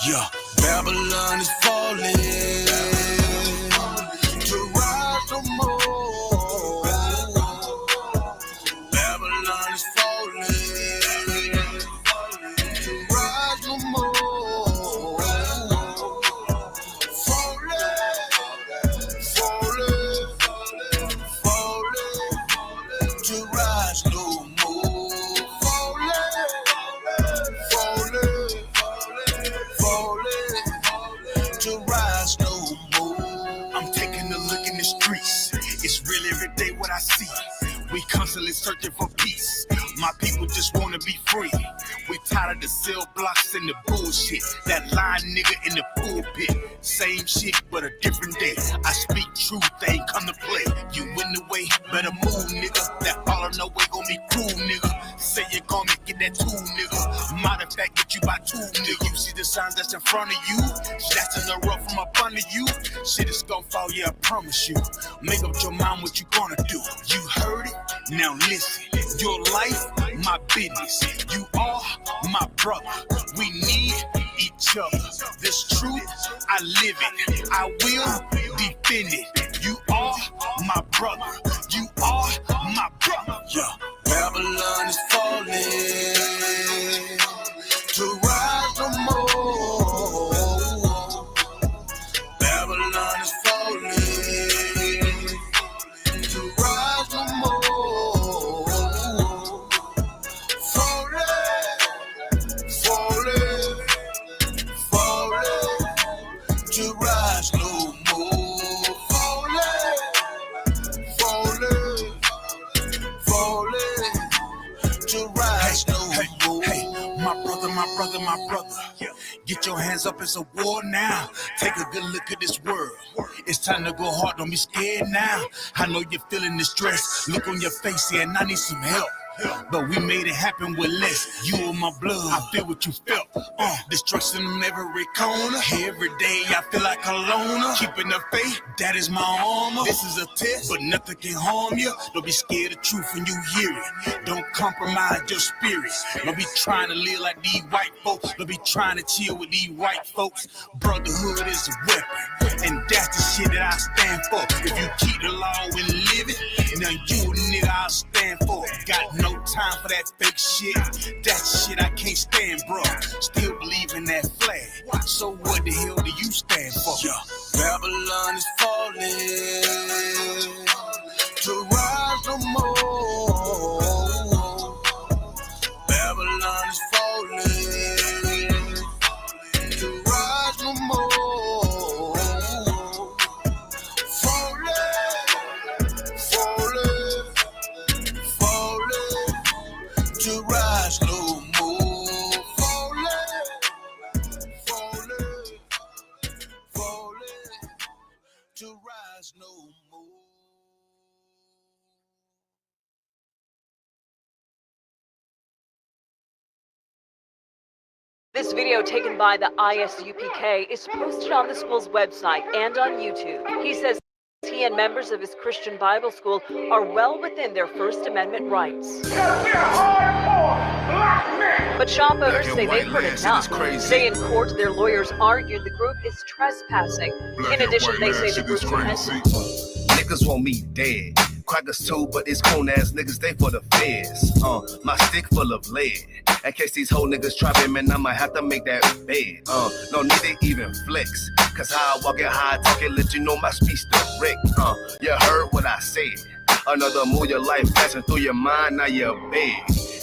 Yeah, Babylon is falling to rise no more. Babylon is falling to rise no more. Falling to rise no more. To rise no more. I'm taking a look in the streets. It's real every day what I see. We constantly searching for peace. My people just wanna be free. We tired of the cell blocks and the bullshit. That lying nigga in the pulpit. Same shit, but a different day. I speak truth, they ain't come to play. You in the way, better move, nigga. That follow no way gon' be cool, nigga. Say you're gonna get that tool, nigga. Matter of fact, get you by two, nigga. You see the signs that's in front of you? That's in the rough from up under you. Shit is gonna fall, yeah, I promise you. Make up your mind what you gonna do. You heard it? Now listen. Your life, my business. You are my brother. We need each other. This truth, I live it. I will defend it. You are my brother. You are my brother. Yeah. Babylon is falling to rise no more. Babylon is falling to rise no more. To rise no more. Falling to rise no more. Hey, my brother. Get your hands up, it's a war now. Take a good look at this world. It's time to go hard, don't be scared now. I know you're feeling the stress. Look on your face, yeah, and I need some help. But we made it happen with less. You and my blood, I feel what you felt. Destruction in every corner. Every day I feel like a loner. Keeping the faith, that is my armor. This is a test, but nothing can harm you. Don't be scared of truth when you hear it. Don't compromise your spirit. Don't be trying to live like these white folks. Don't be trying to chill with these white folks. Brotherhood is a weapon, and that's the shit that I stand for. If you keep the law and live it, now you the nigga I'll stand for. Got no time for that fake shit. That shit I can't stand, bro. Still believe in that flag. So what the hell do you stand for? Yeah. Babylon is falling to rise no more. Babylon is falling to rise no more. To rise no more. Falling to rise no more. This video taken by the Isupk is posted on the school's website and on YouTube. He says he and members of his Christian Bible school are well within their First Amendment rights. But shop owners say they've heard enough. Today in court, their lawyers argued the group is trespassing. In addition, they say the group's niggas want me dead. Crackers too, but it's coon ass niggas, they for the feds. My stick full of lead. In case these whole niggas try me, man, I'ma have to make that bed. No need to even flex. Cause how I walk it, how I talk it, let you know my speech direct. You heard what I said. Another move, your life passing through your mind, now you're big.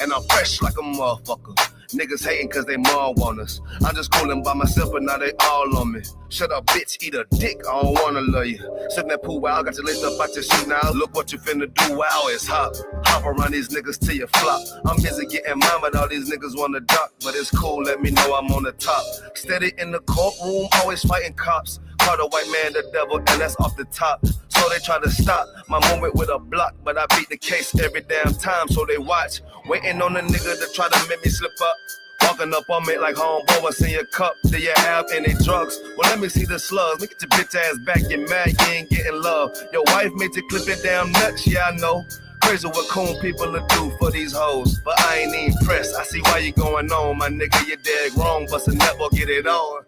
And I'm fresh like a motherfucker. Niggas hating cause they more want us. I'm just coolin' by myself, but now they all on me. Shut up, bitch, eat a dick, I don't wanna love you. Sitting that pool, wow, got your list up out your shoe now. Look what you finna do, wow, it's hot. Hop around these niggas till you flop. I'm busy getting mine, but all these niggas wanna duck. But it's cool, let me know I'm on the top. Steady in the courtroom, always fighting cops. Call the white man the devil, and that's off the top. So they try to stop my movement with a block, but I beat the case every damn time, so they watch. Waiting on a nigga to try to make me slip up. Walking up on me like homeboy, what's in your cup? Do you have any drugs? Well, let me see the slugs. Look at your bitch ass back, you mad, you ain't getting love. Your wife made you clip your damn nuts, yeah, I know. Crazy what coon people will do for these hoes. But I ain't even pressed, I see why you going on, my nigga, you dead wrong. Bust a nut, we'll get it on.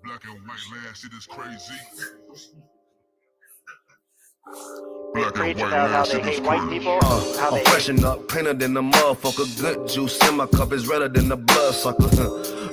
Black and white land, shit is crazy. Black and white land, shit is crazy. I'm freshen up, cleaner than the motherfucker. Good juice in my cup is redder than the blood sucker.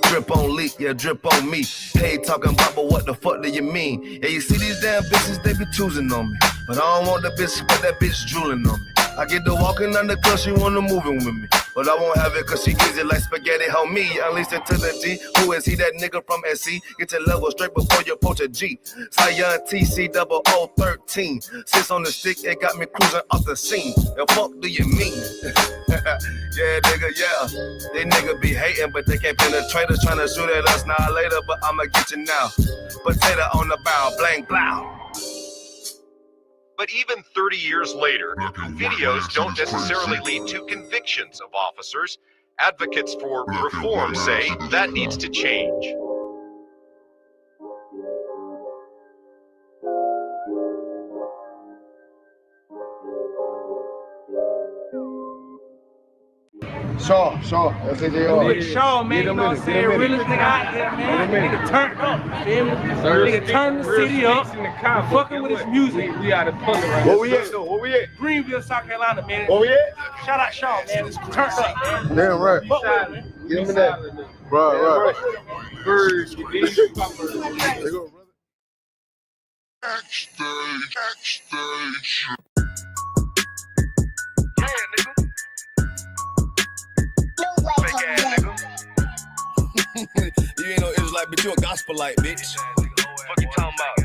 Drip on leak, yeah, drip on me. Hey, talking about, but what the fuck do you mean? Yeah, you see these damn bitches, they be choosing on me. But I don't want the bitch, but that bitch drooling on me. I get to walking under cause she wanna moving with me. But I won't have it cause she gives it like spaghetti, help me. Unleash it to the G. Who is he, that nigga from SC? Get your level straight before you approach a G. Cyan TC 0013. Sits on the stick, it got me cruising off the scene. The fuck do you mean? Yeah, nigga, yeah. They nigga be hating, but they can't penetrate us. Trying to shoot at us now later, but I'ma get you now. Potato on the bow, blank, blow. But even 30 years later, videos don't necessarily lead to convictions of officers. Advocates for reform say that needs to change. Shaw, that's it. Shaw, man, you know what I'm saying? Realest nigga out there, man. Nigga turned up, feel me? Nigga turned the city up, fucking with his music. We out of punk right now. Where we at, though? Where we at? Greenville, South Carolina, man. Where we at? Shout out Shaw, man. Turned up, man. Damn right. Fuck with it, man. Give me that. Right. Birds, you There you go, brother. backstage. You ain't no Israelite, but you a gospelite, bitch. Fuck you talking about?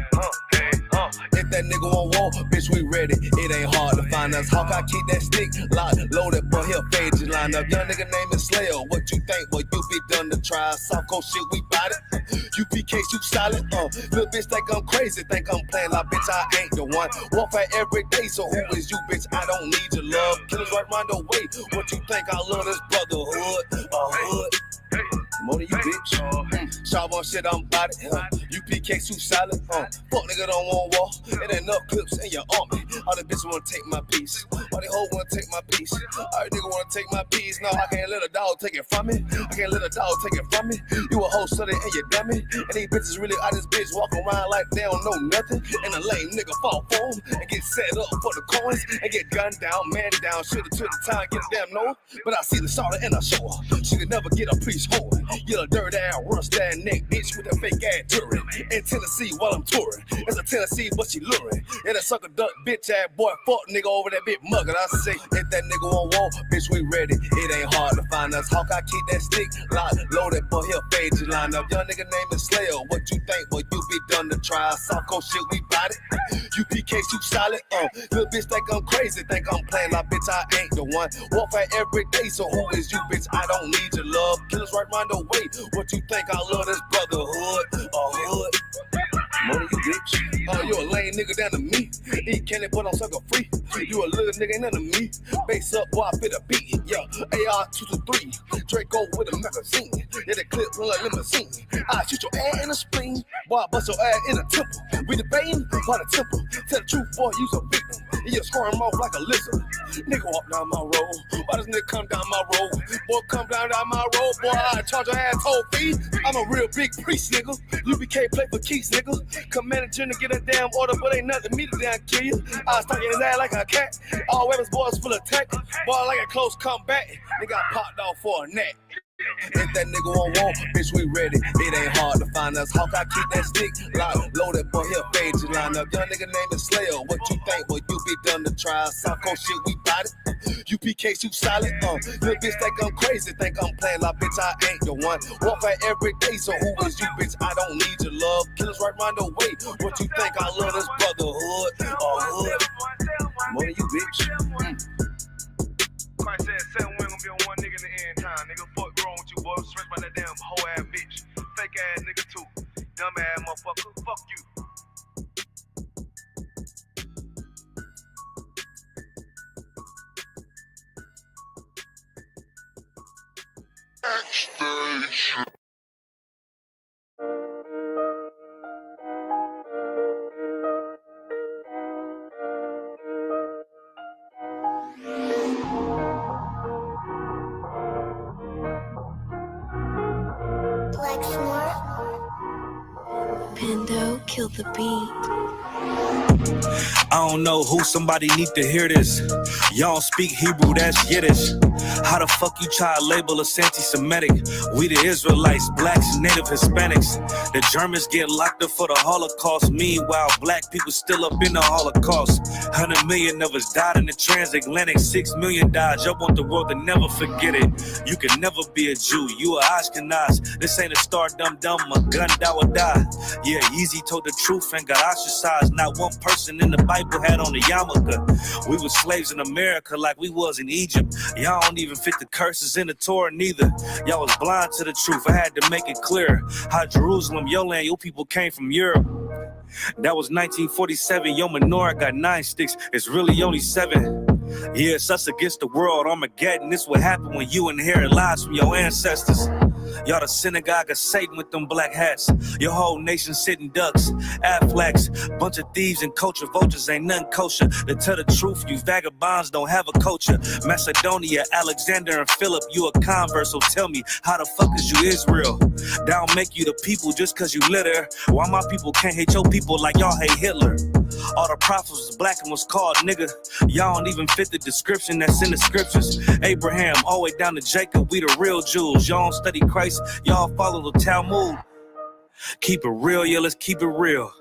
If that nigga on wall, bitch, we ready. It ain't hard to find us. How can I keep that stick locked, loaded, but he'll fade you line up. Young nigga name is Slayer. What you think? Well, you be done to try. South Coast shit, we bout it. UPK, you solid. Little bitch think I'm crazy, think I'm playing like bitch, I ain't the one. Warfare every day, so who is you, bitch? I don't need your love. Killers right round the way. What you think? I love this brotherhood. Hood. More than you, bitch. Sharp on shit, I'm bout it. UPK too solid. Fuck nigga don't want war. It ain't enough clips in your army. All the bitches wanna take my piece. All they hoes wanna take my piece. All nigga wanna take my piece. No, I can't let a dog take it from me. I can't let a dog take it from me. You a hoe study and you dummy. And these bitches really out this bitch walk around like they don't know nothing. And a lame nigga fall for them and get set up for the coins and get gunned down, man down. Shoulda took the time, get a damn no. But I see the shawty and I show her. She could never get a priest whore. You a dirt ass, rust ass neck bitch with a fake ass jewelry. In Tennessee while I'm touring. It's a Tennessee, but she luring. And a sucker duck bitch ass boy, fuck nigga over that bitch muggin'. I say, if that nigga on wall, bitch, we ready. It ain't hard to find us. Hawk, I keep that stick locked, loaded, but he'll fade you line up. Young nigga name is Slayer. What you think? Well, you be done to try. South Coast shit, we bout it. UPK, you solid. Little bitch think I'm crazy, think I'm playing like bitch, I ain't the one. Warfare every day, so who is you, bitch? I don't need your love. Killers right round the way. What you think? I love this brotherhood. Hood. More than you, bitch. You a lame nigga down to me. Eat candy, but I'm sucker free. You a little nigga, ain't none of me. Base up, boy, I fit a beat. Yeah, AR-223. Draco with a magazine. Yeah, the clip run like limousine. I shoot your ass in the spleen. Boy, I bust your ass in the temple. We debating by the temple. Tell the truth, boy, you's a victim. And you squirm off like a lizard. Nigga walk down my road. Why does nigga come down my road? Boy, come down my road. Boy, I charge your ass toll fee. I'm a real big priest, nigga. UBK play for keys, nigga. Commander General get a damn order, but ain't nothing me to damn kill you. I stuck in his ass like a cat. All weapons, boys full of tech. Boy, like a close combat. Nigga, I popped off for a neck. If that nigga on wall, bitch, we ready. It ain't hard to find us. Hawk, I keep that stick locked, loaded, but he'll fade you line up. Young nigga name is Slayer. What you think? Well, you be done to try. South Coast shit, we bout it. UPK, you solid. Little bitch think I'm crazy, think I'm playing like bitch, I ain't the one. Warfare every day, so who is you, bitch? I don't need your love. Killers right round the way. What you think? I love this brotherhood. Hood. More than you, bitch. Christ said 7 women gonna be on one nigga in the end time, nigga. Fuck wrong with you, boy. Stretch by that damn hoe ass bitch. Fake ass nigga too. Dumb ass motherfucker. Fuck you. Backstage. Pendo, kill the beat. I don't know who, somebody need to hear this. Y'all don't speak Hebrew, that's Yiddish. How the fuck you try to label us anti-Semitic? We the Israelites, blacks, native Hispanics. The Germans get locked up for the Holocaust. Meanwhile, black people still up in the Holocaust. 100 million of us died in the transatlantic. 6 million died. Y'all want the world to never forget it. You can never be a Jew. You a Ashkenaz. This ain't a star dumb. A gun that would die. Yeah, Yeezy told the truth and got ostracized. Not one person in the Bible had on a yarmulke. We were slaves in America like we was in Egypt. Y'all don't even fit the curses in the Torah neither. Y'all was blind to the truth. I had to make it clear how Jerusalem, your land, your people came from Europe. That was 1947. Your menorah got 9 sticks. It's really only 7. Yeah, it's us against the world. Armageddon. This what happened when you inherit lies from your ancestors. Y'all the synagogue of Satan with them black hats. Your whole nation sitting ducks, Aflacs, bunch of thieves and culture vultures ain't nothing kosher. To tell the truth, you vagabonds don't have a culture. Macedonia, Alexander and Philip, you a convert, so tell me, how the fuck is you Israel? That don't make you the people just cause you live there. Why my people can't hate your people like y'all hate Hitler? All the prophets was black and was called nigga. Y'all don't even fit the description that's in the scriptures. Abraham, all the way down to Jacob, we the real Jews. Y'all don't study Christ, y'all follow the Talmud. Keep it real, yeah, let's keep it real.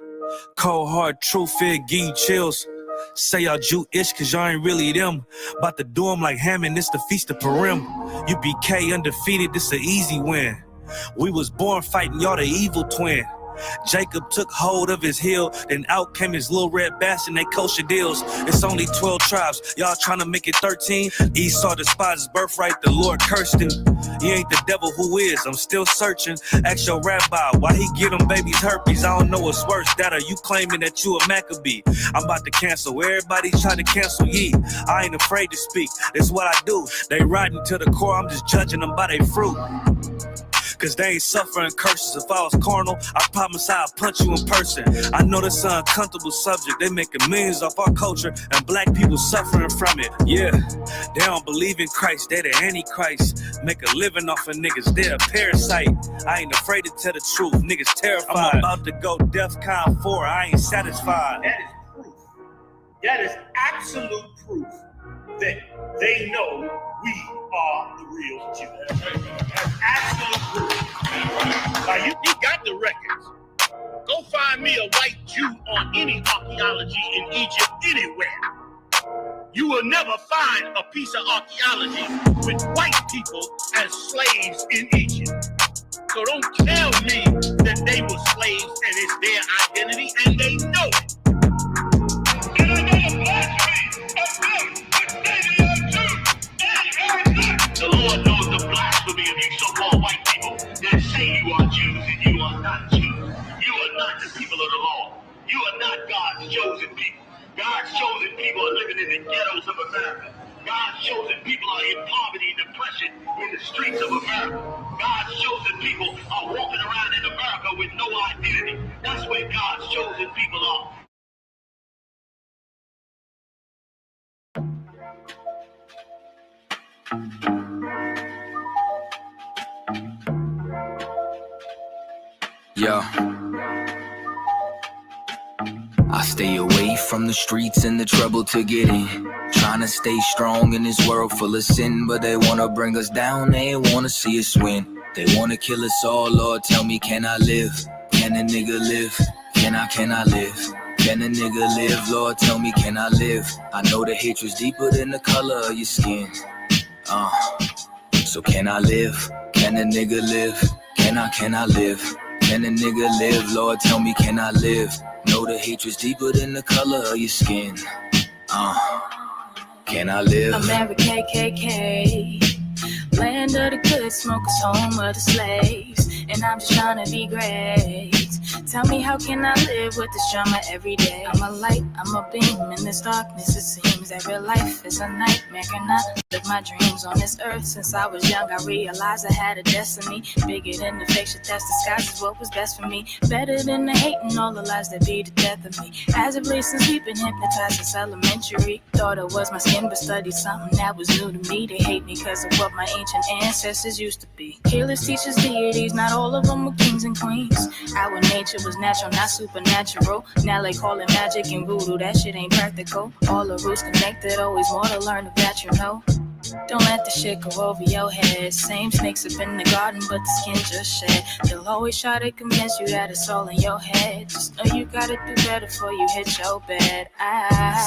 Cold hard truth, it give you chills. Say y'all Jewish cause y'all ain't really them. About to do them like Hammond, it's the Feast of Purim. You BK undefeated, this an easy win. We was born fighting, y'all the evil twin. Jacob took hold of his heel, then out came his little red bastard, they kosher deals. It's only 12 tribes, y'all trying to make it 13. Esau despised his birthright, the Lord cursed him. He ain't the devil, who is? I'm still searching. Ask your rabbi, why he give them babies herpes? I don't know what's worse, that or you claiming that you a Maccabee. I'm about to cancel, everybody trying to cancel ye. I ain't afraid to speak, that's what I do. They riding to the core, I'm just judging them by their fruit. Cause they ain't suffering curses. If I was carnal, I promise I'd punch you in person. I know this an uncomfortable subject. They making millions off our culture and black people suffering from it. Yeah, they don't believe in Christ. They the Antichrist. Make a living off of niggas. They're a parasite. I ain't afraid to tell the truth. Niggas terrified. I'm about to go DEFCON 4. I ain't satisfied. That is proof. That is absolute proof that they know we are the real Jews. That's absolute proof. Now you got the records. Go find me a white Jew on any archaeology in Egypt anywhere. You will never find a piece of archaeology with white people as slaves in Egypt. So don't tell me that they were slaves and it's their identity, and they know it. And another blasphemy of them, that they are Jews. The Lord knows the blasphemy of you so-called white people that say you are Jews and you are not Jews. You are not the people of the law. You are not God's chosen people. God's chosen people are living in the ghettos of America. God's chosen people are in poverty and depression in the streets of America. God's chosen people are walking around in America with no identity. That's where God's chosen people are. Yeah. I stay away from the streets and the trouble to get in. Trying to stay strong in this world full of sin, but they wanna bring us down, they wanna see us win. They wanna kill us all, Lord, tell me, can I live? Can a nigga live? Can I live? Can a nigga live? Lord, tell me, can I live? I know the hatred's deeper than the color of your skin. So can I live? Can a nigga live? Can I live? Can a nigga live? Lord, tell me, can I live? Know the hatred's deeper than the color of your skin. Can I live? America, KKK, land of the good smokers, home of the slaves. And I'm just trying to be great. Tell me, how can I live with this drama every day? I'm a light, I'm a beam in this darkness, it seems that real life is a nightmare. Can I live my dreams on this earth? Since I was young, I realized I had a destiny bigger than the fake shit that's disguised what was best for me. Better than the hate and all the lies that be the death of me. As a place since we've been hypnotized since elementary. Thought it was my skin, but studied something that was new to me. They hate me because of what my ancient ancestors used to be. Healers, teachers, deities, not all of them were kings and queens. Our nature was natural, not supernatural. Now they call it magic and voodoo, that shit ain't practical. All the roots connected, always more to learn that you know. Don't let the shit go over your head. Same snakes up in the garden, but the skin just shed. They'll always try to convince you that it's all in your head. Just know you gotta do better before you hit your bed.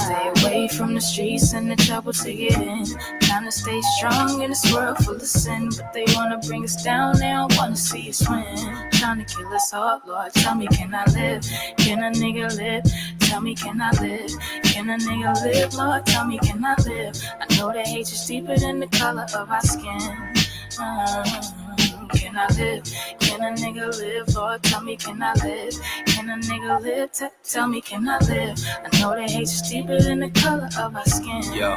Stay away from the streets and the trouble to get in. Trying to stay strong in this world full of sin, but they wanna bring us down, they don't wanna see us win. Trying to kill us all, Lord, tell me, can I live? Can a nigga live? Tell me, can I live? Can a nigga live, Lord? Tell me, can I live? I know that hate is deeper than the color of our skin. Can I live? Can a nigga live, Lord? Tell me, can I live? Can a nigga live? Tell me, can I live? I know that hate is deeper than the color of our skin. Yeah.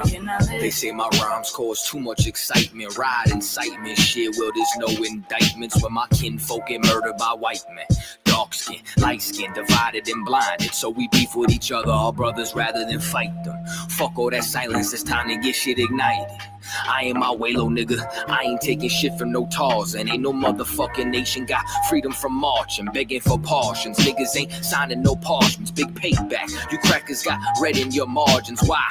Can I live? They say my rhymes cause too much excitement. Ride incitement, shit, well there's no indictments when my kinfolk get murdered by white men. Dark skin, light skin, divided and blinded. So we beef with each other, our brothers, rather than fight them. Fuck all that silence, it's time to get shit ignited. I ain't my way, low nigga. I ain't taking shit from no tars. And ain't no motherfucking nation got freedom from marching, begging for portions. Niggas ain't signing no parchments. Big payback. You crackers got red in your margins. Why?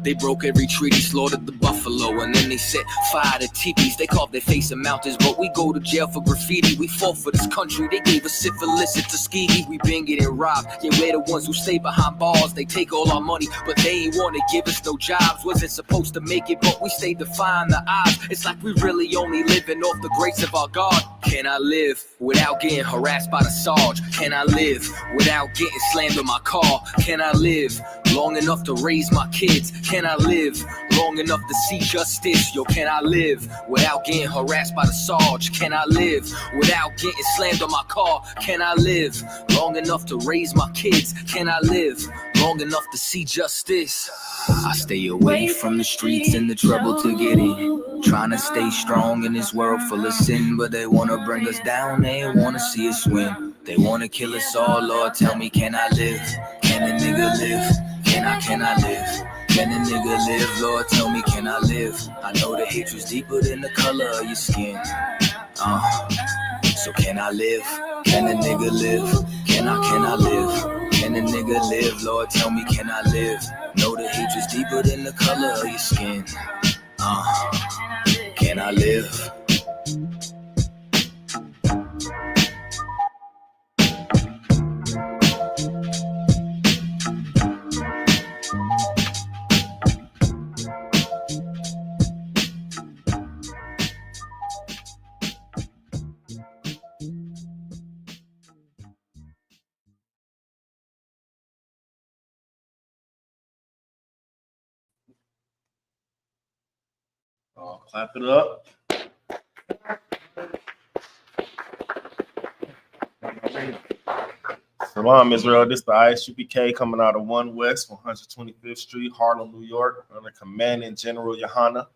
They broke every treaty, slaughtered the buffalo, and then they set fire to teepees. They carved their face in mountains, but we go to jail for graffiti. We fought for this country, they gave us syphilis at Tuskegee. We been getting robbed, yeah, we're the ones who stay behind bars. They take all our money, but they ain't wanna give us no jobs. Wasn't supposed to make it, but we stayed defying the odds. It's like we really only living off the grace of our God. Can I live without getting harassed by the Sarge? Can I live without getting slammed on my car? Can I live long enough to raise my kids? Can I live long enough to see justice? Yo, can I live without getting harassed by the Sarge? Can I live without getting slammed on my car? Can I live long enough to raise my kids? Can I live long enough to see justice? I stay away from the streets and the trouble to get in. Trying to stay strong in this world full of sin, but they wanna bring us down, they wanna see us win. They wanna kill us all, Lord, tell me, can I live? Can a nigga live? Can I live? Can a nigga live, Lord, tell me, can I live? I know the hatred's deeper than the color of your skin. So can I live? Can a nigga live? Can I live? Can a nigga live, Lord, tell me, can I live? Know the hatred's deeper than the color of your skin. Can I live? Clap it up. Shalom, Israel. This is the Isupk Mke coming out of 1 West, 125th Street, Harlem, New York, under Commanding General Yohana.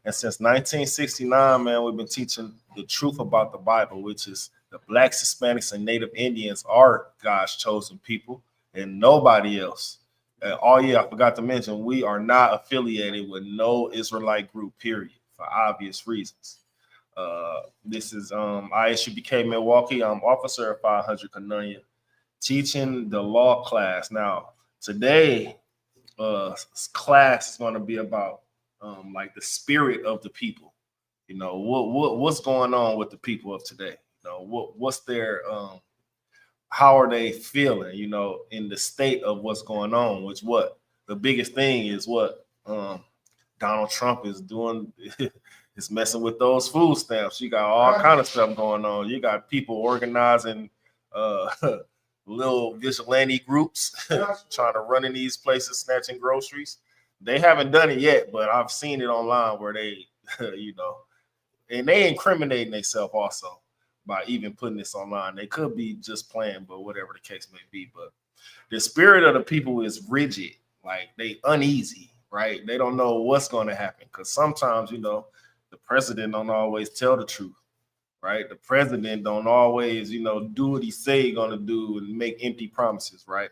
And since 1969, man, we've been teaching the truth about the Bible, which is the Blacks, Hispanics, and Native Indians are God's chosen people and nobody else. I forgot to mention, we are not affiliated with no Israelite group, period, for obvious reasons. This is Isupk Mke Milwaukee. I'm officer at 500 Canania, teaching the law class. Now, today, class is going to be about like the spirit of the people. You know, what's going on with the people of today? You know, what's their how are they feeling, you know, in the state of what's going on, which what the biggest thing is what Donald Trump is doing is messing with those food stamps. You got all kind of stuff going on. You got people organizing little vigilante groups trying to run in these places, snatching groceries. They haven't done it yet, but I've seen it online where they, you know, and they incriminating themselves also by even putting this online. They could be just playing, but whatever the case may be. But The spirit of the people is rigid, like they uneasy, right? They don't know what's going to happen because sometimes, you know, the president don't always tell the truth, right? The president don't always, you know, do what he say he's going to do and make empty promises, right?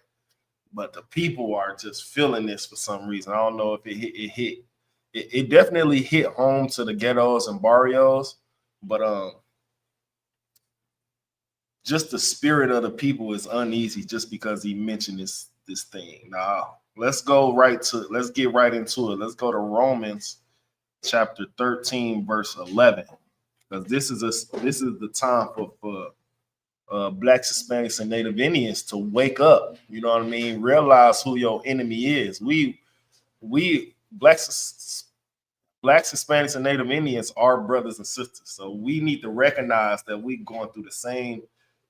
But the people are just feeling this for some reason. I don't know if it definitely hit home to the ghettos and barrios, but just the spirit of the people is uneasy just because he mentioned this thing. Now, let's get right into it. Let's go to Romans chapter 13, verse 11. Because this is the time for Blacks, Hispanics, and Native Indians to wake up. You know what I mean? Realize who your enemy is. We Blacks, Hispanics, and Native Indians are brothers and sisters. So we need to recognize that we going through the same.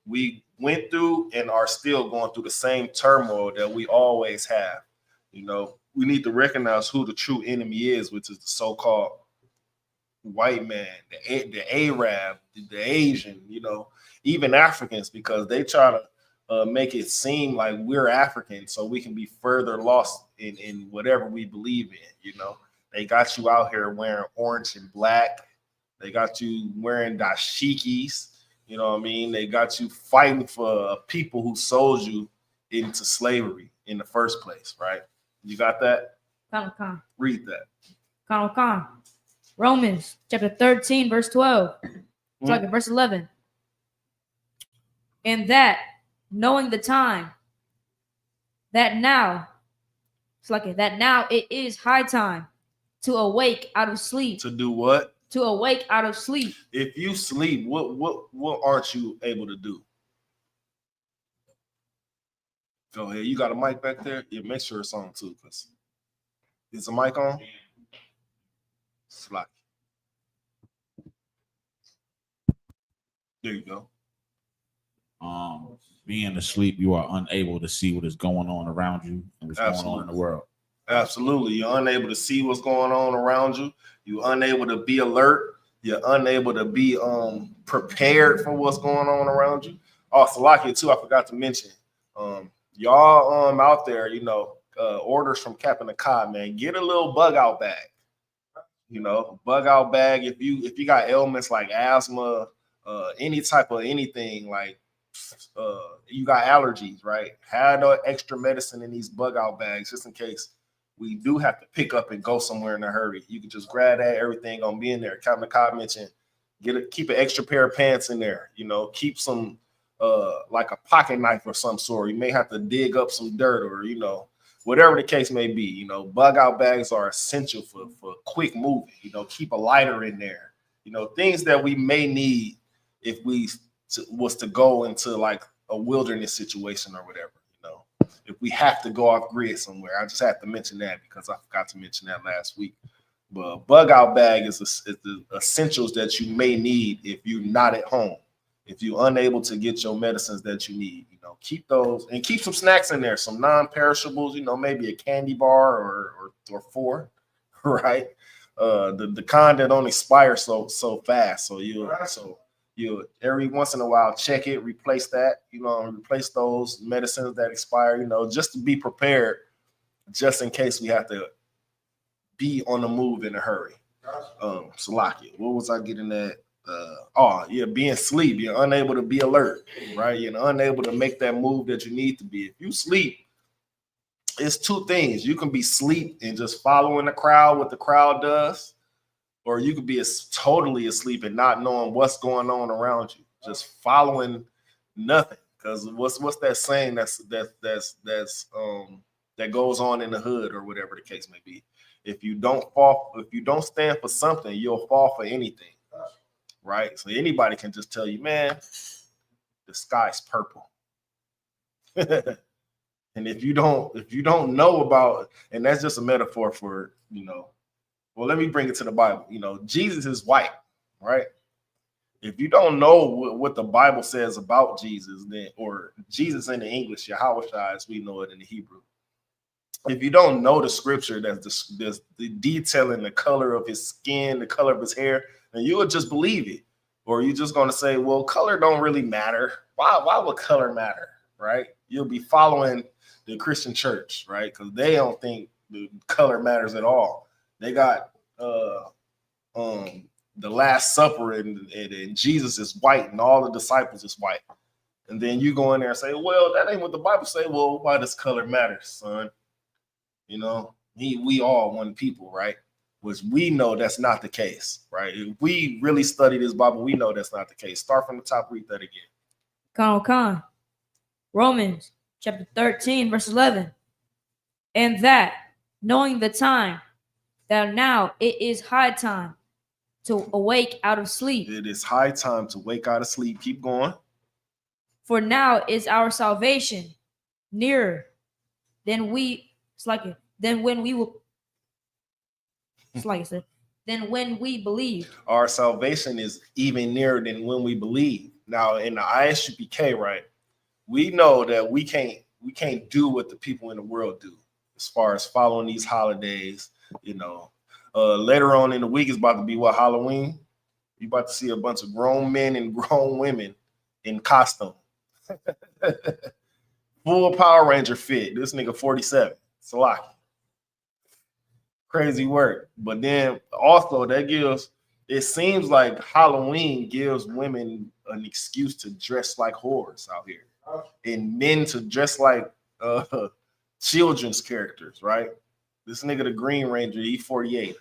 We went through and are still going through the same turmoil that we always have. You know, we need to recognize who the true enemy is, which is the so-called white man, the Arab, the Asian, you know, even Africans, because they try to make it seem like we're African so we can be further lost in whatever we believe in. You know, they got you out here wearing orange and black. They got you wearing dashikis. You know what I mean? They got you fighting for people who sold you into slavery in the first place, right? You got that? Con. Read that. Con. Romans chapter 13, verse 12. Sorry, verse 11. And that, knowing the time, that now it is high time to awake out of sleep. To do what? To awake out of sleep. If you sleep, what aren't you able to do? Go ahead. You got a mic back there? Yeah, make sure it's on too, because is the mic on? Slack. There you go. Being asleep, you are unable to see what is going on around you and what's going on in the world. Absolutely. You're unable to see what's going on around you. You're unable to be alert. You're unable to be prepared for what's going on around you. Oh, Salakia too, I forgot to mention. Y'all out there, you know, orders from Captain Akkad, man. Get a little bug out bag. You know, bug out bag. If you got ailments like asthma, any type of anything like you got allergies, right? Have no extra medicine in these bug out bags just in case we do have to pick up and go somewhere in a hurry. You can just grab that, everything gonna be in there. Captain Cobb mentioned keep an extra pair of pants in there, you know, keep some like a pocket knife or some sort. You may have to dig up some dirt or, you know, whatever the case may be. You know, bug out bags are essential for quick moving. You know, keep a lighter in there. You know, things that we may need if we was to go into like a wilderness situation or whatever. You know, if we have to go off grid somewhere. I just have to mention that because I forgot to mention that last week. But bug out bag is the essentials that you may need if you're not at home. If you're unable to get your medicines that you need, you know, keep those and keep some snacks in there, some non-perishables, you know, maybe a candy bar or four, right? The kind that don't expire so fast. So you every once in a while check it, replace that, you know, replace those medicines that expire, you know, just to be prepared, just in case we have to be on the move in a hurry. Salakia, what was I getting at? Being asleep. You're unable to be alert, right? You're unable to make that move that you need to be. If you sleep, it's two things. You can be asleep and just following the crowd, what the crowd does, or you could be totally asleep and not knowing what's going on around you, just following nothing. Because what's that saying that goes on in the hood or whatever the case may be? If you don't stand for something, you'll fall for anything. Right? So anybody can just tell you, man, the sky's purple. And if you don't know about, and that's just a metaphor for, you know, well, let me bring it to the Bible. You know, Jesus is white, right? If you don't know what the Bible says about Jesus, then, or Jesus in the English, Yahweh as we know it in the Hebrew. If you don't know the scripture that's the detailing the color of his skin, the color of his hair, then you would just believe it. Or you're just going to say, well, color don't really matter. Why would color matter, right? you'll be following the Christian church, right? Because they don't think the color matters at all. They got the Last Supper and Jesus is white and all the disciples is white. And then you go in there and say, well, that ain't what the Bible say. Well, why does color matter, son? You know, we all one people, right? Which we know that's not the case, right? If we really study this Bible, we know that's not the case. Start from the top, read that again. Con. Romans chapter 13, verse 11. And that, knowing the time, that now it is high time to awake out of sleep. It is high time to wake out of sleep. Keep going. For now is our salvation nearer than we than when we believe. Our salvation is even nearer than when we believe. Now in the Isupk, right? We know that we can't do what the people in the world do as far as following these holidays. You know, later on in the week is about to be what, Halloween? You about to see a bunch of grown men and grown women in costume. Full Power Ranger fit. This nigga 47. Salaki. Crazy work. But then also it seems like Halloween gives women an excuse to dress like whores out here. And men to dress like children's characters, right? This nigga, the Green Ranger, E48.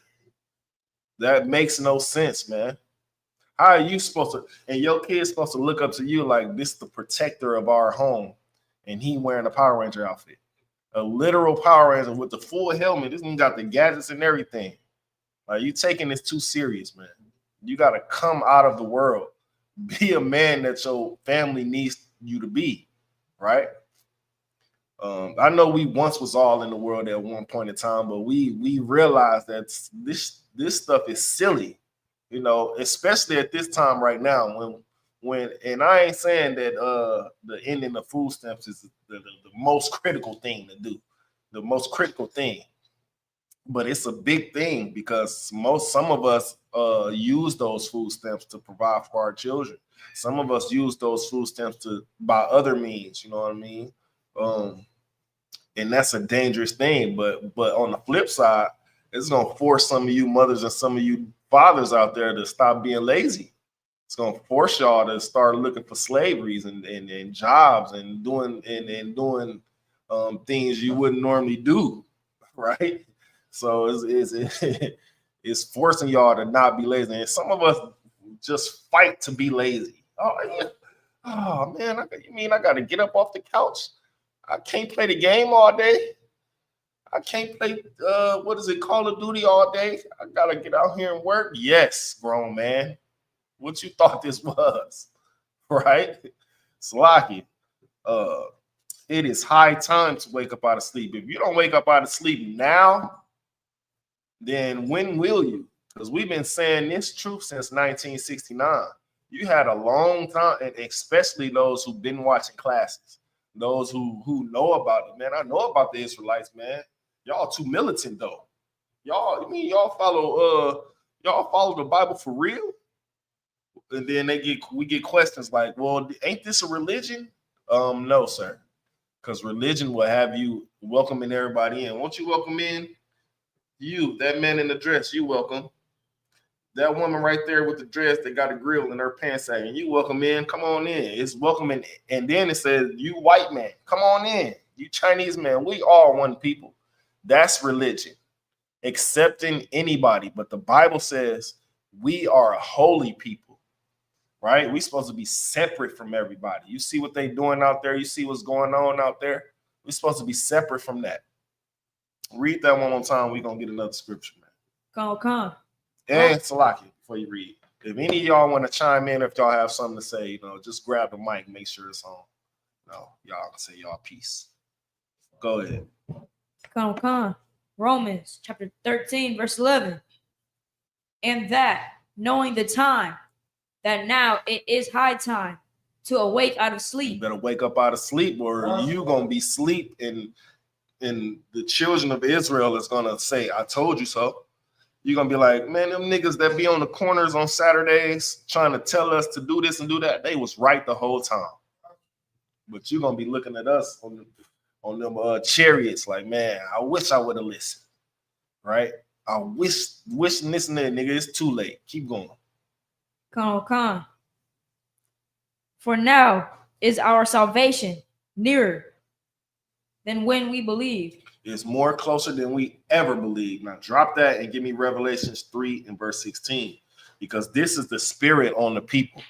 That makes no sense, man. How are you supposed to, and your kid's supposed to look up to you like this the protector of our home, and he wearing a Power Ranger outfit. A literal Power Ranger with the full helmet. This one got the gadgets and everything. Like, you taking this too serious, man. You got to come out of the world. Be a man that your family needs you to be, right? I know we once was all in the world at one point in time, but we realized that this stuff is silly, you know, especially at this time right now when and I ain't saying that the ending of food stamps is the most critical thing to do, the most critical thing, but it's a big thing because some of us use those food stamps to provide for our children. Some of us use those food stamps to by other means, you know what I mean? And that's a dangerous thing. But on the flip side, it's gonna force some of you mothers and some of you fathers out there to stop being lazy. It's gonna force y'all to start looking for slaveries and jobs and doing things you wouldn't normally do, right? So it's forcing y'all to not be lazy. And some of us just fight to be lazy. Oh yeah. Oh man, you mean I gotta get up off the couch? I can't play the game all day. I can't play Call of Duty all day. I gotta get out here and work. Yes, grown man. What you thought this was, right? Slaki. It is high time to wake up out of sleep. If you don't wake up out of sleep now, then when will you? Because we've been saying this truth since 1969. You had a long time, and especially those who've been watching classes. Those who know about it, man. I know about the Israelites, man. Y'all too militant though. Y'all follow the Bible for real? And then we get questions like, well, ain't this a religion? No, sir. Because religion will have you welcoming everybody in. Won't you welcome in? You, that man in the dress, you welcome. That woman right there with the dress that got a grill in her pants sagging, you welcome in, come on in. It's welcoming. And then it says, you white man, come on in. You Chinese man, we all one people. That's religion. Accepting anybody. But the Bible says we are a holy people, right? We're supposed to be separate from everybody. You see what they're doing out there? You see what's going on out there? We're supposed to be separate from that. Read that one more time. We're going to get another scripture, man. Come. And Salaki, before you read, if any of y'all want to chime in, if y'all have something to say, just grab the mic, make sure it's on. Y'all can say y'all peace. Go ahead. Come. Romans chapter 13, verse 11. And that, knowing the time, that now it is high time to awake out of sleep. You better wake up out of sleep, or you gonna be asleep, and the children of Israel is gonna say, "I told you so." You're gonna be like, man, them niggas that be on the corners on Saturdays trying to tell us to do this and do that, they was right the whole time. But you're gonna be looking at us on them chariots like, man, I wish I would have listened. Right? I wishing this and that, nigga. It's too late. Keep going. Con. For now is our salvation nearer than when we believed. It's more closer than we ever believed. Now drop that and give me Revelations 3 and verse 16, because this is the spirit on the people.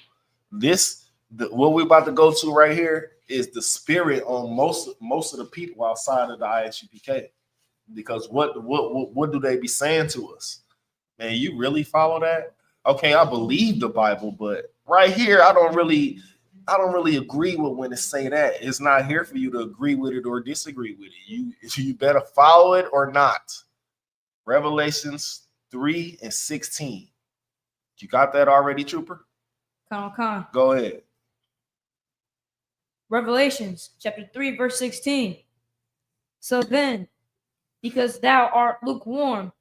What we're about to go to right here is the spirit on most of the people outside of the ISUPK. Because what do they be saying to us? Man, you really follow that? Okay, I believe the Bible, but right here, I don't really agree with when it say that. It's not here for you to agree with it or disagree with it. You better follow it or not. Revelations 3 and 16. You got that already, Trooper? Con. Go ahead. Revelations chapter 3, verse 16. So then, because thou art lukewarm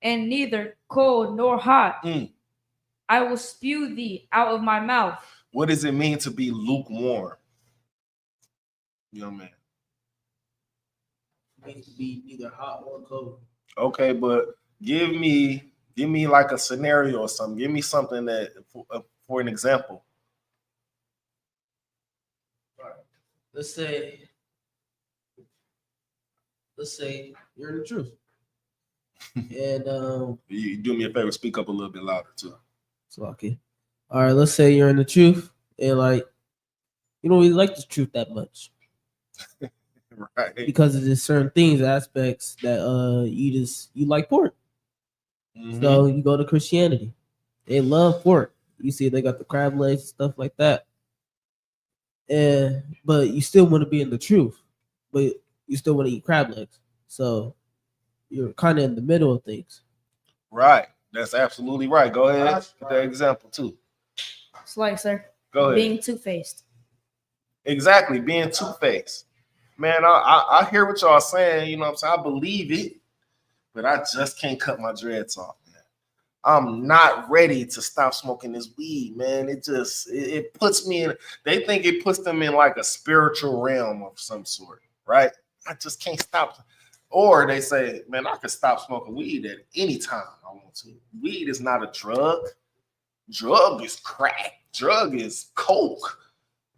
and neither cold nor hot, I will spew thee out of my mouth. What does it mean to be lukewarm? Young man. It means to be neither hot or cold. Okay, but give me like a scenario or something. Give me something that for an example. All right. Let's say you're in the truth. And you do me a favor, speak up a little bit louder too. So okay. All right, let's say you're in the truth and like you don't really like the truth that much. Right. Because of just certain things, aspects that you like pork. Mm-hmm. So you go to Christianity. They love pork. You see they got the crab legs and stuff like that. But you still want to be in the truth. But you still want to eat crab legs. So you're kind of in the middle of things. Right. That's absolutely right. Go ahead. Get that example too. It's like, sir. Go ahead. Being two-faced. Exactly. Being two-faced. Man, I hear what y'all saying. You know what I'm saying? I believe it, but I just can't cut my dreads off, man. I'm not ready to stop smoking this weed, man. It puts me in, they think it puts them in like a spiritual realm of some sort, right? I just can't stop. Or they say, man, I could stop smoking weed at any time I want to. Weed is not a drug. Drug is crack. Drug is coke.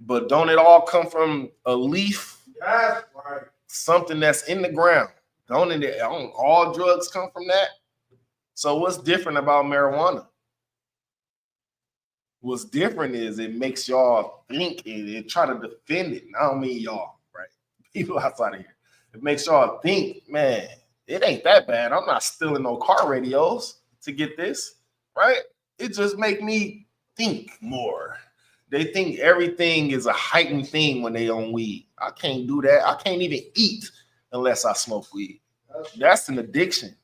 But don't it all come from a leaf? That's right. Something that's in the ground. Don't all drugs come from that? So what's different about marijuana? What's different is it makes y'all think and try to defend it. I don't mean y'all, right? People outside of here. It makes y'all think, man, it ain't that bad. I'm not stealing no car radios to get this, right? It just make me think more. They think everything is a heightened thing when they on weed. I can't do that. I can't even eat unless I smoke weed. That's an addiction.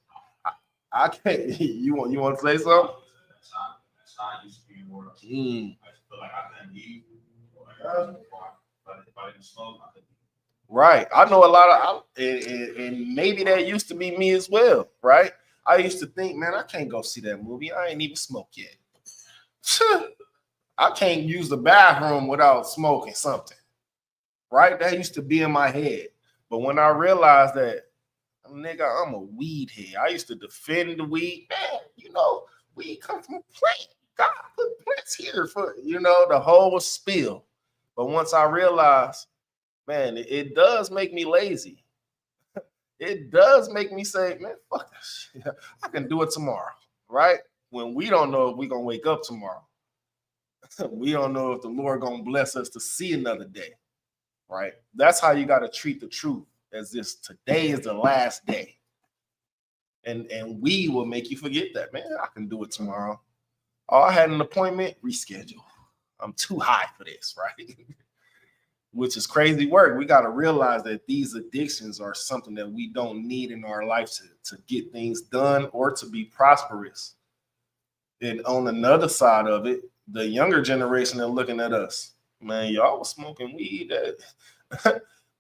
I can't. You want to say something? That's how I used to be more. I feel like I couldn't eat. If I didn't smoke, I couldn't eat. Right. I know a lot of, and maybe that used to be me as well, right? I used to think, man, I can't go see that movie. I ain't even smoked yet. I can't use the bathroom without smoking something, right? That used to be in my head. But when I realized that, nigga, I'm a weed head. I used to defend the weed. Man, you know, weed comes from a plant. God put plants here for, the whole spill. But once I realized, man, it does make me lazy. It does make me say, man, fuck this shit. I can do it tomorrow, right? When we don't know if we're going to wake up tomorrow. We don't know if the Lord going to bless us to see another day, right? That's how you got to treat the truth, as this today is the last day. And we will make you forget that, man, I can do it tomorrow. Oh, I had an appointment, reschedule. I'm too high for this, right? Which is crazy work. We got to realize that these addictions are something that we don't need in our life to get things done or to be prosperous. And on another side of it, the younger generation are looking at us. Man, y'all was smoking weed.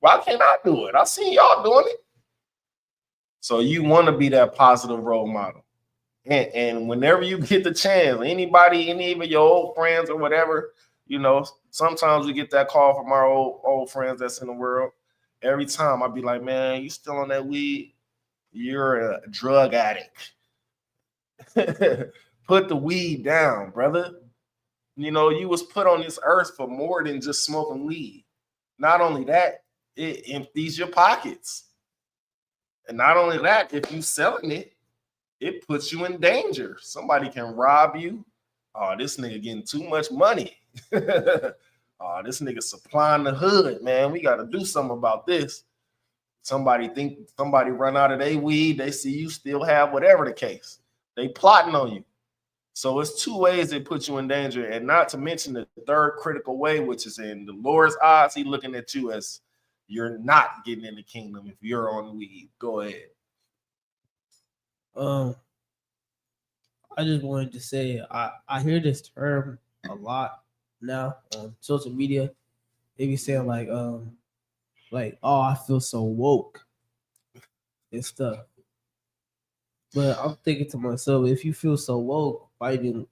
Why can't I do it? I seen y'all doing it. So you want to be that positive role model. And whenever you get the chance, anybody, any of your old friends or whatever, Sometimes we get that call from our old friends that's in the world. Every time I be like, man, you still on that weed? You're a drug addict. Put the weed down, brother. You know, you was put on this earth for more than just smoking weed. Not only that, it empties your pockets. And not only that, if you selling it, it puts you in danger. Somebody can rob you. Oh, this nigga getting too much money. Oh, this nigga supplying the hood, man. We got to do something about this. Somebody run out of their weed. They see you still have whatever the case. They plotting on you. So it's two ways they put you in danger, and not to mention the third critical way, which is in the Lord's eyes. He looking at you as you're not getting in the kingdom if you're on weed. Go ahead. I just wanted to say I hear this term a lot now on social media. They be saying like oh, I feel so woke and stuff. But I'm thinking to myself, if you feel so woke, why don't you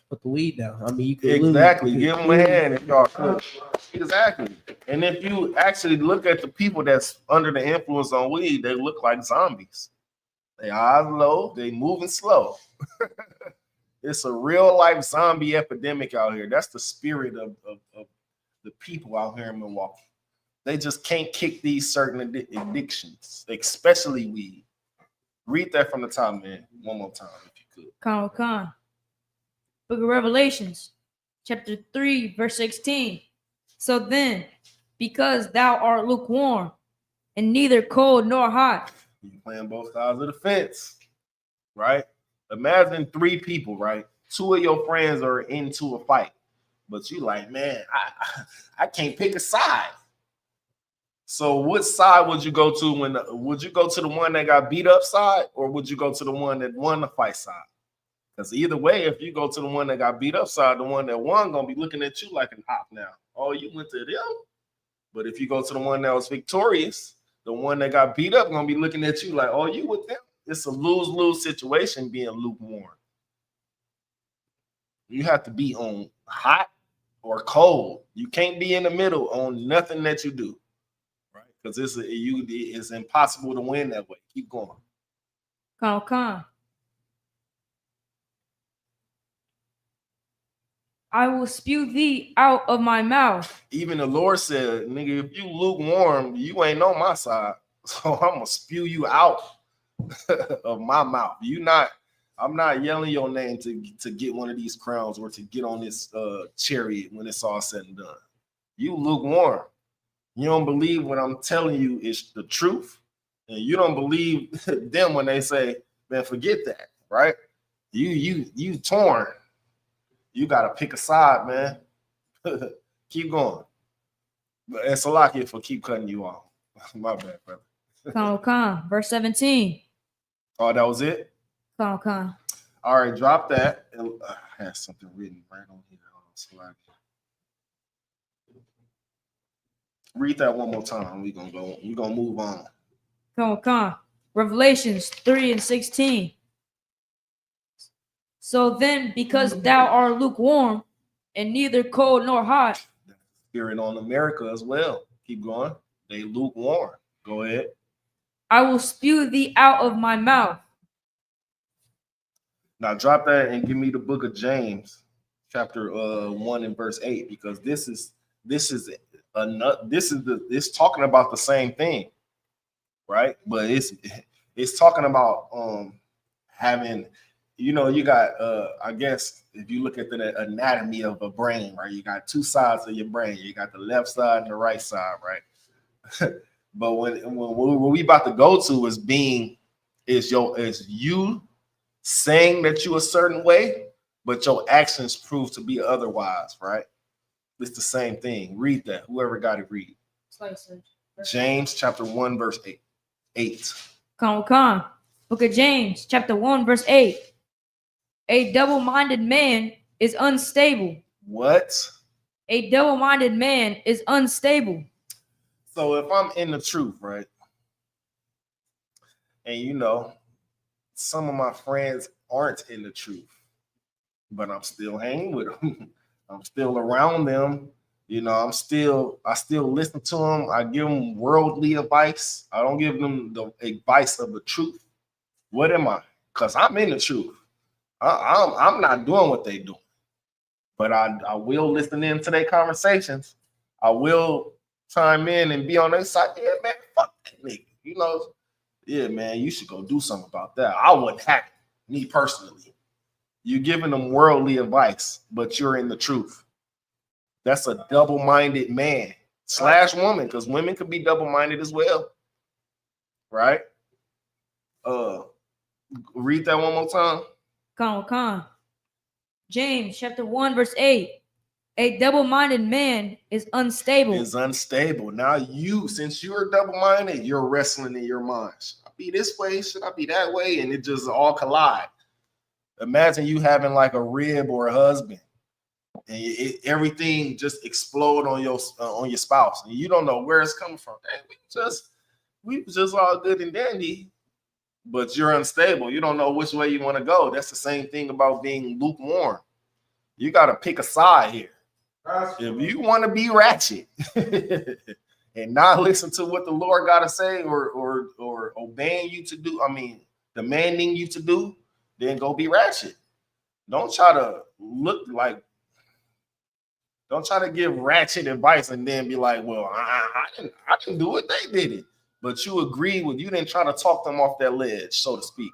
put the weed down? I mean, you could Exactly. Give them a hand if y'all could. Exactly. And if you actually look at the people that's under the influence on weed, they look like zombies. They eyes low, they moving slow. It's a real life zombie epidemic out here. That's the spirit of the people out here in Milwaukee. They just can't kick these certain addictions, especially weed. Read that from the top, man, one more time if you could. Con. Book of Revelations, chapter 3, verse 16. So then, because thou art lukewarm, and neither cold nor hot. You playing both sides of the fence, right? Imagine three people, right? Two of your friends are into a fight, but you like, man, I can't pick a side. So what side would you go to would you go to the one that got beat up side, or would you go to the one that won the fight side? Because either way, if you go to the one that got beat up side, the one that won gonna be looking at you like an op now. Oh, you went to them. But if you go to the one that was victorious, the one that got beat up gonna be looking at you like, oh, you with them. It's a lose-lose situation being lukewarm. You have to be on hot or cold. You can't be in the middle on nothing that you do. Because it's impossible to win that way. Keep going. Con. I will spew thee out of my mouth. Even the Lord said, nigga, if you lukewarm, you ain't on my side. So I'm gonna spew you out of my mouth. I'm not yelling your name to get one of these crowns or to get on this chariot when it's all said and done. You lukewarm. You don't believe what I'm telling you is the truth, and you don't believe them when they say, "Man, forget that." Right? You torn. You gotta pick a side, man. Keep going. And Salaki for keep cutting you off. My bad, brother. Con. Verse 17. Oh, that was it. Con. All right, drop that. I had something written right on here. Salaki. Read that one more time. We're gonna move on. Con. Revelations 3 and 16. So then, because thou art lukewarm, and neither cold nor hot. Spirit on America as well. Keep going. They lukewarm. Go ahead. I will spew thee out of my mouth. Now drop that and give me the book of James, chapter 1 and verse 8, because this is talking about the same thing, right? But it's talking about having, you got I guess if you look at the anatomy of a brain, right? You got two sides of your brain. You got the left side and the right side, right? But when we about to go to is you saying that you a certain way, but your actions prove to be otherwise, right? It's the same thing. Read that. Whoever got it, read. James chapter 1, verse 8. Con. Book of James, chapter 1, verse 8. A double-minded man is unstable. What? A double-minded man is unstable. So if I'm in the truth, right? And some of my friends aren't in the truth, but I'm still hanging with them. I'm still around them. You know, I still listen to them. I give them worldly advice. I don't give them the advice of the truth. What am I? Because I'm in the truth. I'm not doing what they do. But I will listen in to their conversations. I will chime in and be on their side. Yeah, man, fuck that nigga. You know, yeah, man, you should go do something about that. I wouldn't hack me personally. You're giving them worldly advice, but you're in the truth. That's a double-minded man / woman, because women could be double-minded as well. Right? Read that one more time. Con. James chapter 1, verse 8. A double-minded man is unstable. Now since you're double-minded, you're wrestling in your mind. Should I be this way? Should I be that way? And it just all collide. Imagine you having like a rib or a husband, and everything just explode on your spouse, and you don't know where it's coming from. Hey, we just all good and dandy, but you're unstable. You don't know which way you want to go. That's the same thing about being lukewarm. You got to pick a side here. If you want to be ratchet and not listen to what the Lord got to say or obeying you to do, demanding you to do, then go be ratchet. Don't try to give ratchet advice and then be like, well, I didn't do it, they did it. But you didn't try to talk them off that ledge, so to speak.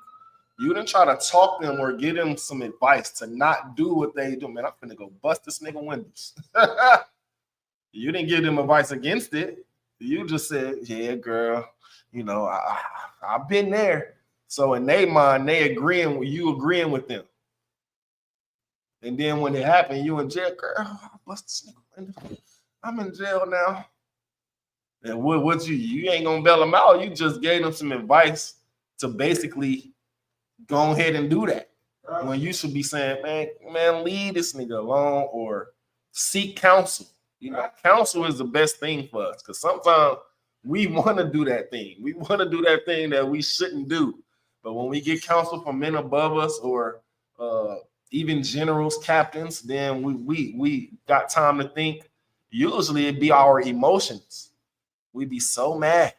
You didn't try to talk them or give them some advice to not do what they do. Man, I'm finna go bust this nigga windows. You didn't give them advice against it. You just said, yeah, girl, you know, I've been there. So in their mind, you agreeing with them. And then when it happened, you in jail, girl, I bust this nigga windows. I'm in jail now. And what you ain't gonna bail them out. You just gave them some advice to basically go ahead and do that. When you should be saying, man, leave this nigga alone or seek counsel. You know, counsel is the best thing for us because sometimes we want to do that thing. We want to do that thing that we shouldn't do. But when we get counsel from men above us or even generals, captains, then we got time to think. Usually it'd be our emotions. We'd be so mad.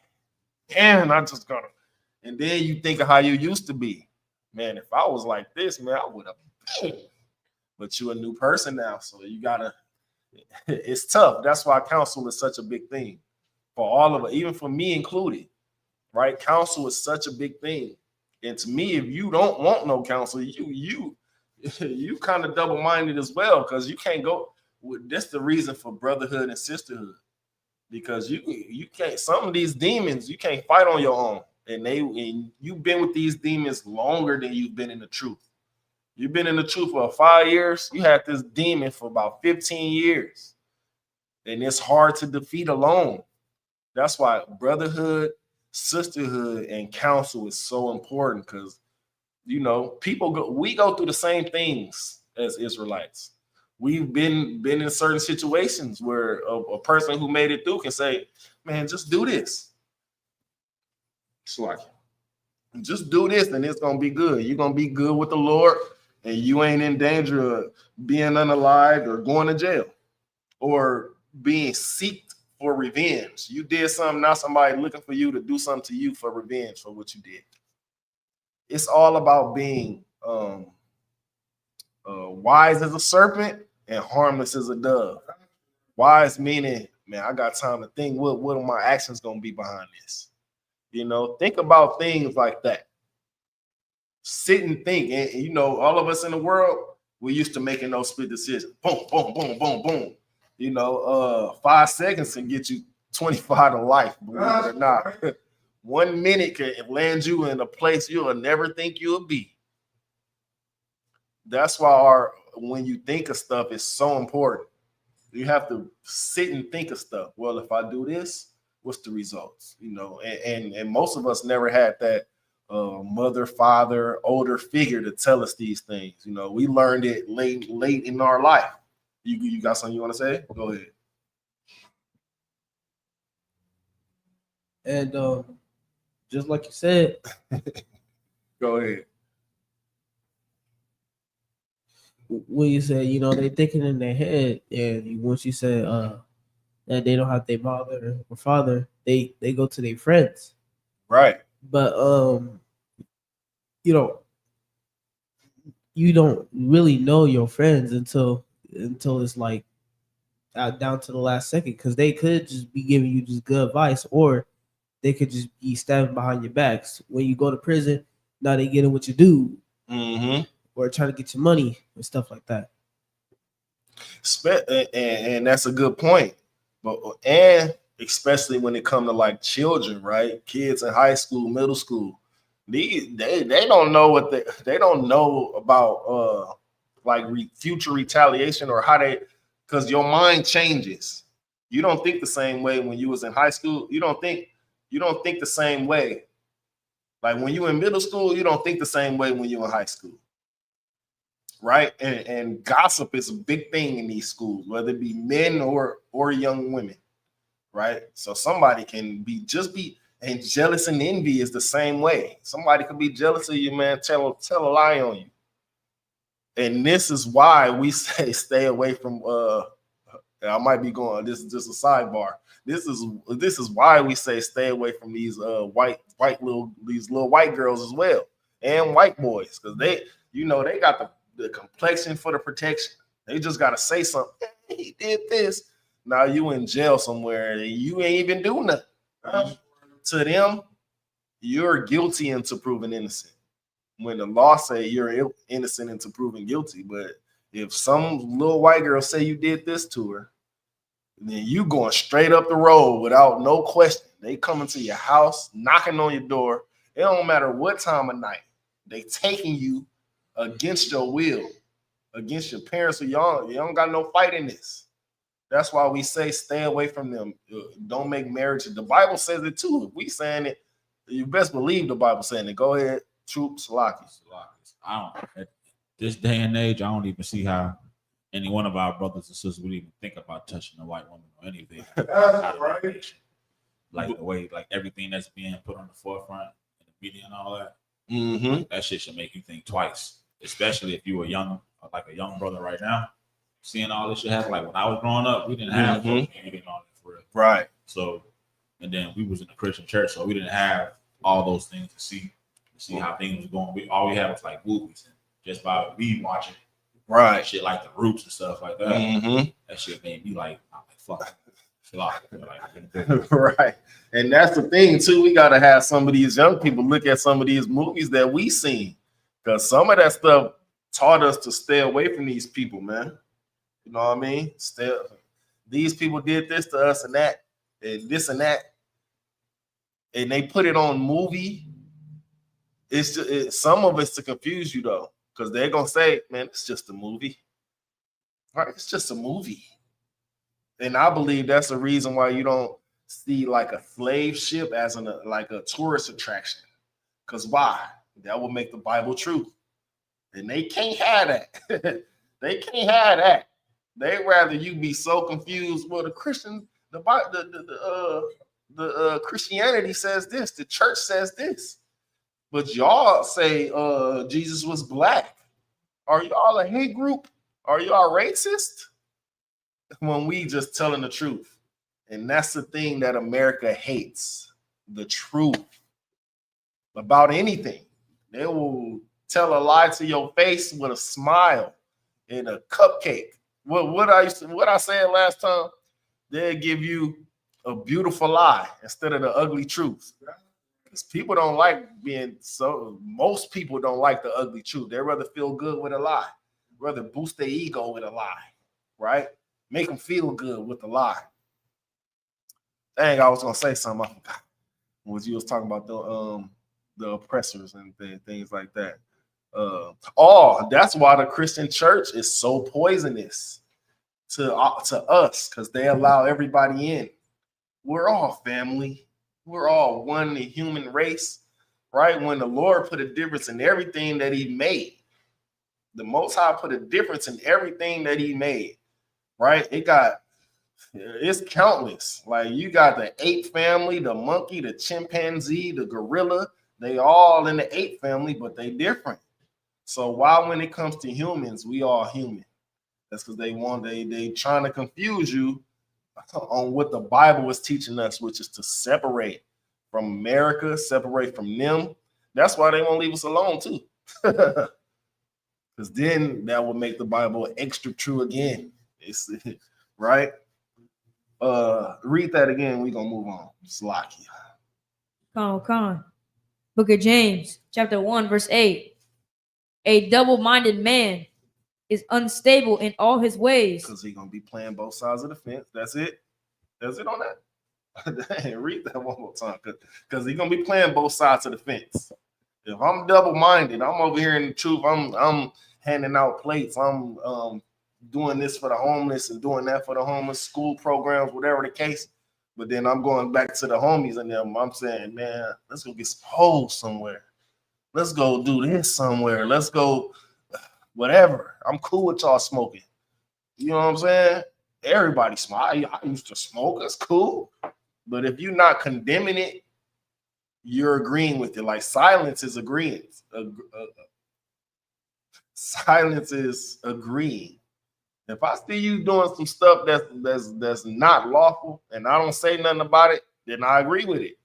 And and then you think of how you used to be. Man, if I was like this, man, I would have been. But you're a new person now, so you gotta. It's tough. That's why counsel is such a big thing for all of us, even for me included. Right? Counsel is such a big thing. And to me, if you don't want no counsel, you kind of double-minded as well, because you can't go. That's the reason for brotherhood and sisterhood, because you can't. Some of these demons you can't fight on your own. And you've been with these demons longer than you've been in the truth. You've been in the truth for 5 years. You had this demon for about 15 years. And it's hard to defeat alone. That's why brotherhood, sisterhood, and counsel is so important, because, you know, we go through the same things as Israelites. We've been in certain situations where a person who made it through can say, man, just do this. It's like, just do this and it's gonna be good. You're gonna be good with the Lord, and you ain't in danger of being unalived or going to jail or being seeked for revenge. You did something, now somebody looking for you to do something to you for revenge for what you did. It's all about being wise as a serpent and harmless as a dove. Wise meaning, man, I got time to think what are my actions gonna be behind this. You know, think about things like that. Sit and think. And, you know, all of us in the world, we're used to making those split decisions. Boom, boom, boom, boom, boom. You know, 5 seconds can get you 25 to life, believe it or not. 1 minute can land you in a place you'll never think you'll be. That's why when you think of stuff, it's so important. You have to sit and think of stuff. Well, if I do this, what's the results? You know, and most of us never had that mother, father, older figure to tell us these things. You know, we learned it late in our life. You got something you want to say? Go ahead. And just like you said, go ahead. When you said, you know, they thinking in their head, and once you said and they don't have their mother or father, they go to their friends. Right. But you know, you don't really know your friends until it's like down to the last second, because they could just be giving you just good advice, or they could just be stabbing behind your backs. When you go to prison, now they getting what you do, or trying to get your money and stuff like that. And that's a good point. But and especially when it comes to like children, right? Kids in high school, middle school, they don't know what they don't know about like future retaliation or how they, because your mind changes. You don't think the same way when you was in high school. You don't think the same way. Like when you in middle school, you don't think the same way when you in high school. Right? And gossip is a big thing in these schools, whether it be men or young women. Right? So somebody can be and jealous and envy is the same way. Somebody could be jealous of you, man, tell a lie on you. And this is why we say stay away from I might be going, this is just a sidebar. This is why we say stay away from these little white girls as well, and white boys, because they got the complexion for the protection. They just gotta say something. Hey, he did this. Now you in jail somewhere and you ain't even do nothing. To them, you're guilty until proven innocent. When the law say you're innocent until proven guilty, but if some little white girl say you did this to her, then you going straight up the road without no question. They coming to your house, knocking on your door. It don't matter what time of night. They taking you against your will, against your parents. So y'all don't got no fight in this. That's why we say stay away from them. Don't make marriage. The Bible says it too. If we saying it, you best believe the Bible saying it. Go ahead, troops, Salakis. At this day and age, I don't even see how any one of our brothers and sisters would even think about touching a white woman or anything. Right. Like the way, like everything that's being put on the forefront in the media and all that. Like, that shit should make you think twice, especially if you were young, like a young brother right now. Seeing all this shit happen, like when I was growing up, we didn't have social media and all that for real. Right. So, and then we was in the Christian church, so we didn't have all those things to see how things was going. All we had was like movies, and just by me watching, right, shit like The Roots and stuff like that. That shit made me like, I'm like, fuck. Right. And that's the thing too. We gotta have some of these young people look at some of these movies that we seen, because some of that stuff taught us to stay away from these people, man. You know what I mean? These people did this to us and that, and this and that, and they put it on movie. It's just, some of it's to confuse you though, because they're gonna say, "Man, it's just a movie." All right, it's just a movie. And I believe that's the reason why you don't see like a slave ship as like a tourist attraction. Because why? That will make the Bible true. And they can't have that. They can't have that. They rather you be so confused. Well, the Christianity says this. The church says this. But y'all say Jesus was black. Are y'all a hate group? Are y'all racist? When we just telling the truth. And that's the thing that America hates, the truth about anything. They will tell a lie to your face with a smile and a cupcake. What I said last time, they'll give you a beautiful lie instead of the ugly truth. Because people don't like most people don't like the ugly truth. They rather feel good with a lie, rather boost their ego with a lie, right? Make them feel good with the lie. Dang, I was gonna say something. I forgot. When you was talking about the oppressors and things like that. That's why the Christian church is so poisonous to us, because they allow everybody in. We're all family. We're all one human race, right? When the Lord put a difference in everything that He made, the Most High put a difference in everything that He made. Right? It's countless. Like you got the ape family, the monkey, the chimpanzee, the gorilla. They all in the ape family, but they different. So why, when it comes to humans, we all human? That's because they trying to confuse you on what the Bible is teaching us, which is to separate from America, separate from them. That's why they won't leave us alone too. Because then that will make the Bible extra true again. It's right. Read that again. We're gonna move on. Slocky. Come on. Book of James, chapter 1, verse 8. A double-minded man is unstable in all his ways. Because he's gonna be playing both sides of the fence. That's it. That's it on that. Read that one more time. Because he's gonna be playing both sides of the fence. If I'm double-minded, I'm over here in the truth. I'm handing out plates. I'm doing this for the homeless and doing that for the homeless, school programs, whatever the case. But then I'm going back to the homies and them. I'm saying, man, let's go get some hoes somewhere. Let's go do this somewhere. Let's go, whatever. I'm cool with y'all smoking. You know what I'm saying? Everybody smoke. I used to smoke. That's cool. But if you're not condemning it, you're agreeing with it. Like silence is agreeing. Silence is agreeing. If I see you doing some stuff that's not lawful and I don't say nothing about it, then I agree with it.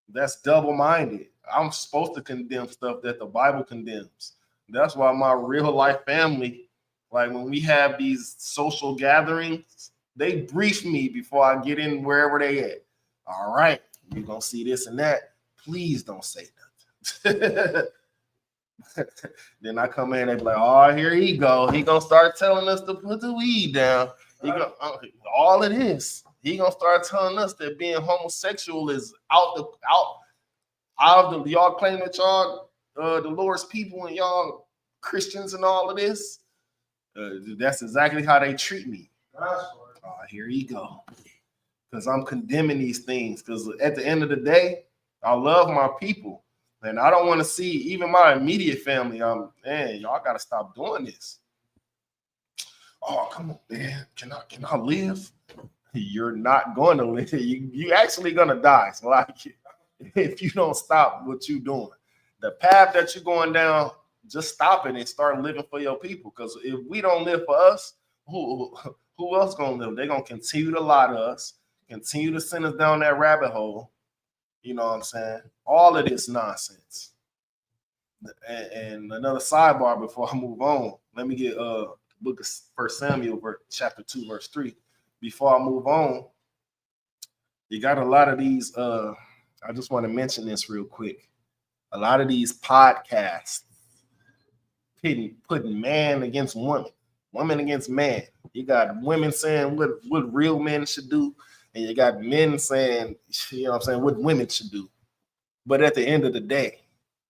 That's double-minded. I'm supposed to condemn stuff that the Bible condemns. That's why my real life family, like when we have these social gatherings, they brief me before I get in wherever they at. All right, you're gonna see this and that. Please don't say nothing. Then I come in and they be like, oh, here he go. He gonna start telling us to put the weed down. He gonna, all of this. He gonna start telling us that being homosexual is out of the y'all claim that y'all the Lord's people and y'all Christians and all of this. That's exactly how they treat me. Here you go. Because I'm condemning these things. Because at the end of the day, I love my people. And I don't want to see even my immediate family. Man, y'all gotta stop doing this. Oh, come on, man. Can I live? You're not going to live. You actually gonna die. So like if you don't stop what you're doing. The path that you're going down, just stop it and start living for your people. Because if we don't live for us, who else gonna live? They're gonna continue to lie to us, continue to send us down that rabbit hole. You know what I'm saying? All of this nonsense. And another sidebar before I move on. Let me get book of 1 Samuel, chapter 2, verse 3. Before I move on, you got a lot of these. I just want to mention this real quick. A lot of these podcasts putting man against woman, woman against man. You got women saying what real men should do. And you got men saying, you know what I'm saying, what women should do. But at the end of the day,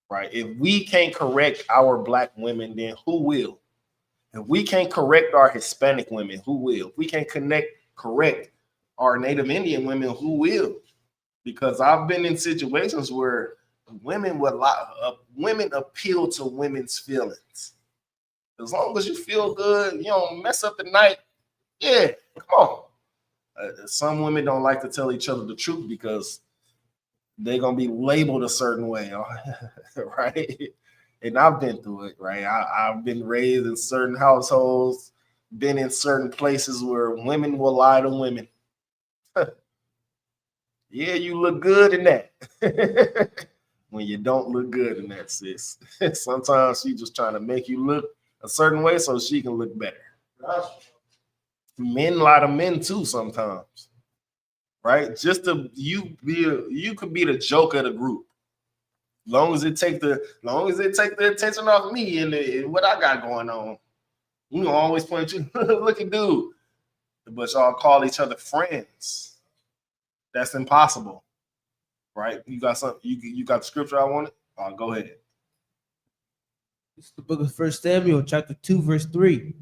right, if we can't correct our black women, then who will? If we can't correct our Hispanic women, who will? If we can't correct our Native Indian women, who will? Because I've been in situations where women appeal to women's feelings. As long as you feel good, you don't mess up the night. Yeah, come on. Some women don't like to tell each other the truth because they're gonna be labeled a certain way, right? And I've been through it, right? I've been raised in certain households, been in certain places where women will lie to women. Yeah, you look good in that. When you don't look good in that, sis. Sometimes she's just trying to make you look a certain way so she can look better. Men lie to men too sometimes, right? Just to you could be the joke of the group. Long as it take the attention off me and what I got going on. You gonna always point you, look at dude. But y'all call each other friends. That's impossible, right? You got something. You got the scripture I wanted. Go ahead. It's the book of 1 Samuel, chapter 2, verse 3.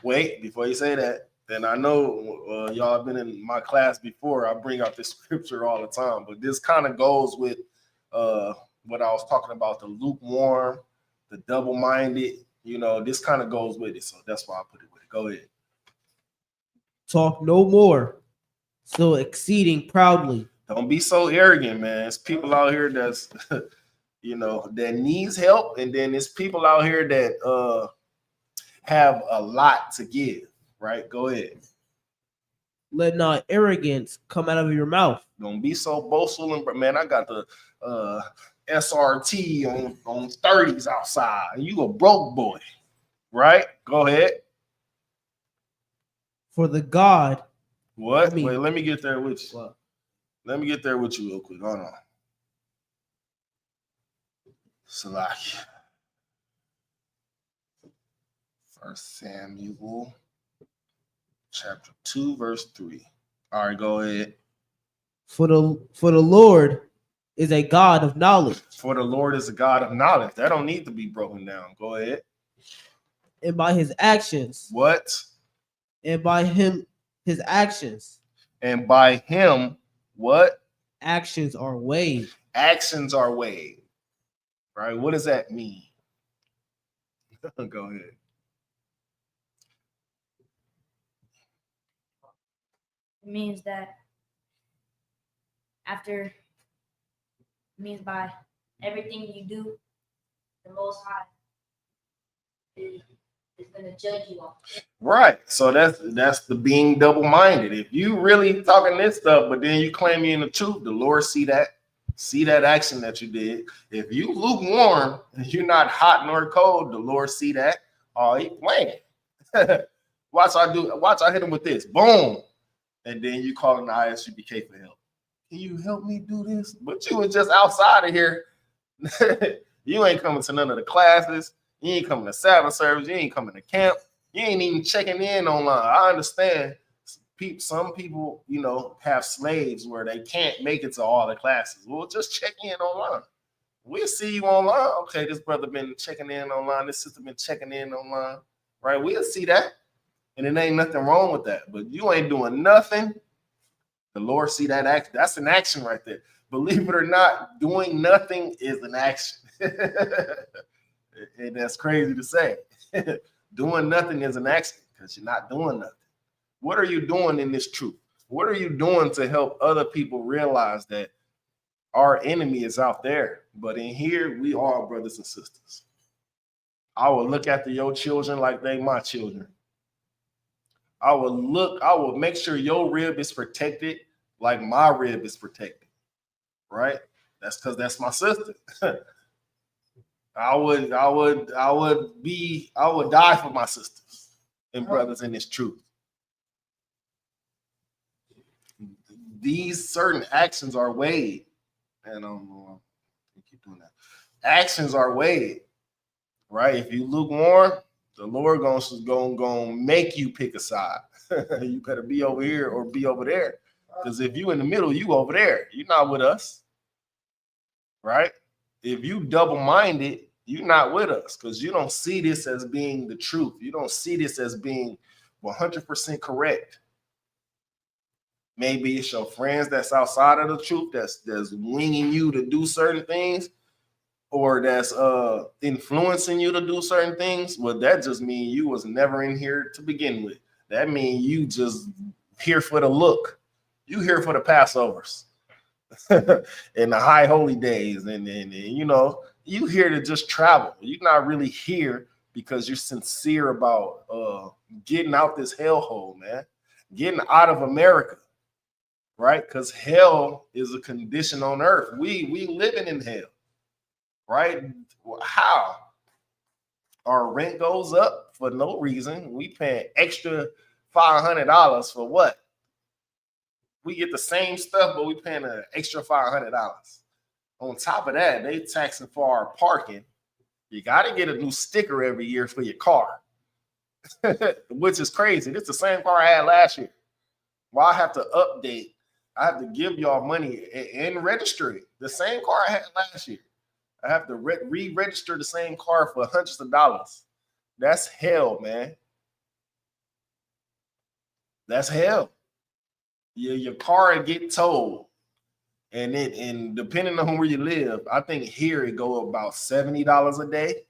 Wait, before you say that, then I know y'all have been in my class before. I bring out this scripture all the time, but this kind of goes with what I was talking about, the lukewarm, the double-minded. You know, this kind of goes with it, so that's why I put it with it. Go ahead. Talk no more, so exceeding proudly. Don't be so arrogant, man. It's people out here that's, that needs help, and then it's people out here that have a lot to give, right? Go ahead. let not arrogance come out of your mouth. Don't be so boastful and man, I got the SRT on 30s outside, and you a broke boy, right? Go ahead. For the God. What? Wait, let me get there with you. What? Let me get there with you real quick. Hold on. Salaki. 1 Samuel chapter 2, verse 3. All right, go ahead. For the Lord is a God of knowledge. For the Lord is a God of knowledge. That don't need to be broken down. Go ahead. And by his actions. What? And by him, his actions. And by him, what? Actions are weighed. Actions are weighed. Right? What does that mean? Go ahead. It means that by everything you do, the Most High is going to judge you on. Right. So that's the being double-minded. If you really talking this stuff, but then you claim you're in the truth, the Lord see that action that you did. If you lukewarm and you're not hot nor cold, the Lord see that. Oh, he playing. Watch I hit him with this. Boom. And then you calling the ISUPK for help. Can you help me do this? But you was just outside of here. You ain't coming to none of the classes. You ain't coming to Sabbath service. You ain't coming to camp. You ain't even checking in online. I understand some people, have slaves where they can't make it to all the classes. Well, just check in online. We'll see you online. Okay, this brother been checking in online. This sister been checking in online. Right? We'll see that. And it ain't nothing wrong with that. But you ain't doing nothing. The Lord see that action. That's an action right there. Believe it or not, doing nothing is an action. And that's crazy to say. Doing nothing is an action because you're not doing nothing. What are you doing in this truth? What are you doing to help other people realize that our enemy is out there, but in here we are brothers and sisters? I will look after your children like they my children. I will make sure your rib is protected like my rib is protected. Right? That's because that's my sister. I would die for my sisters and brothers in this truth. These certain actions are weighed. And I keep doing that. Actions are weighed. Right? If you lukewarm, the Lord gonna make you pick a side. You better be over here or be over there. Because if you in the middle, you over there. You're not with us. Right? If you double-minded, you're not with us because you don't see this as being the truth. You don't see this as being 100% correct. Maybe it's your friends that's outside of the truth that's winging you to do certain things, or that's influencing you to do certain things. Well, that just means you was never in here to begin with. That means you just here for the look. You here for the Passovers and the high holy days, and you here to just travel. You're not really here because you're sincere about getting out this hellhole, man. Getting out of America, right? Because hell is a condition on earth. We living in hell, right? How? Our rent goes up for no reason. We paying extra $500 for what? We get the same stuff, but we paying an extra $500. On top of that, they taxing for our parking. You got to get a new sticker every year for your car, which is crazy. It's the same car I had last year. Well, I have to update. I have to give y'all money and register it. The same car I had last year. I have to re-register the same car for hundreds of dollars. That's hell, man. That's hell. Your car get towed. And depending on where you live, I think here it go about $70 a day.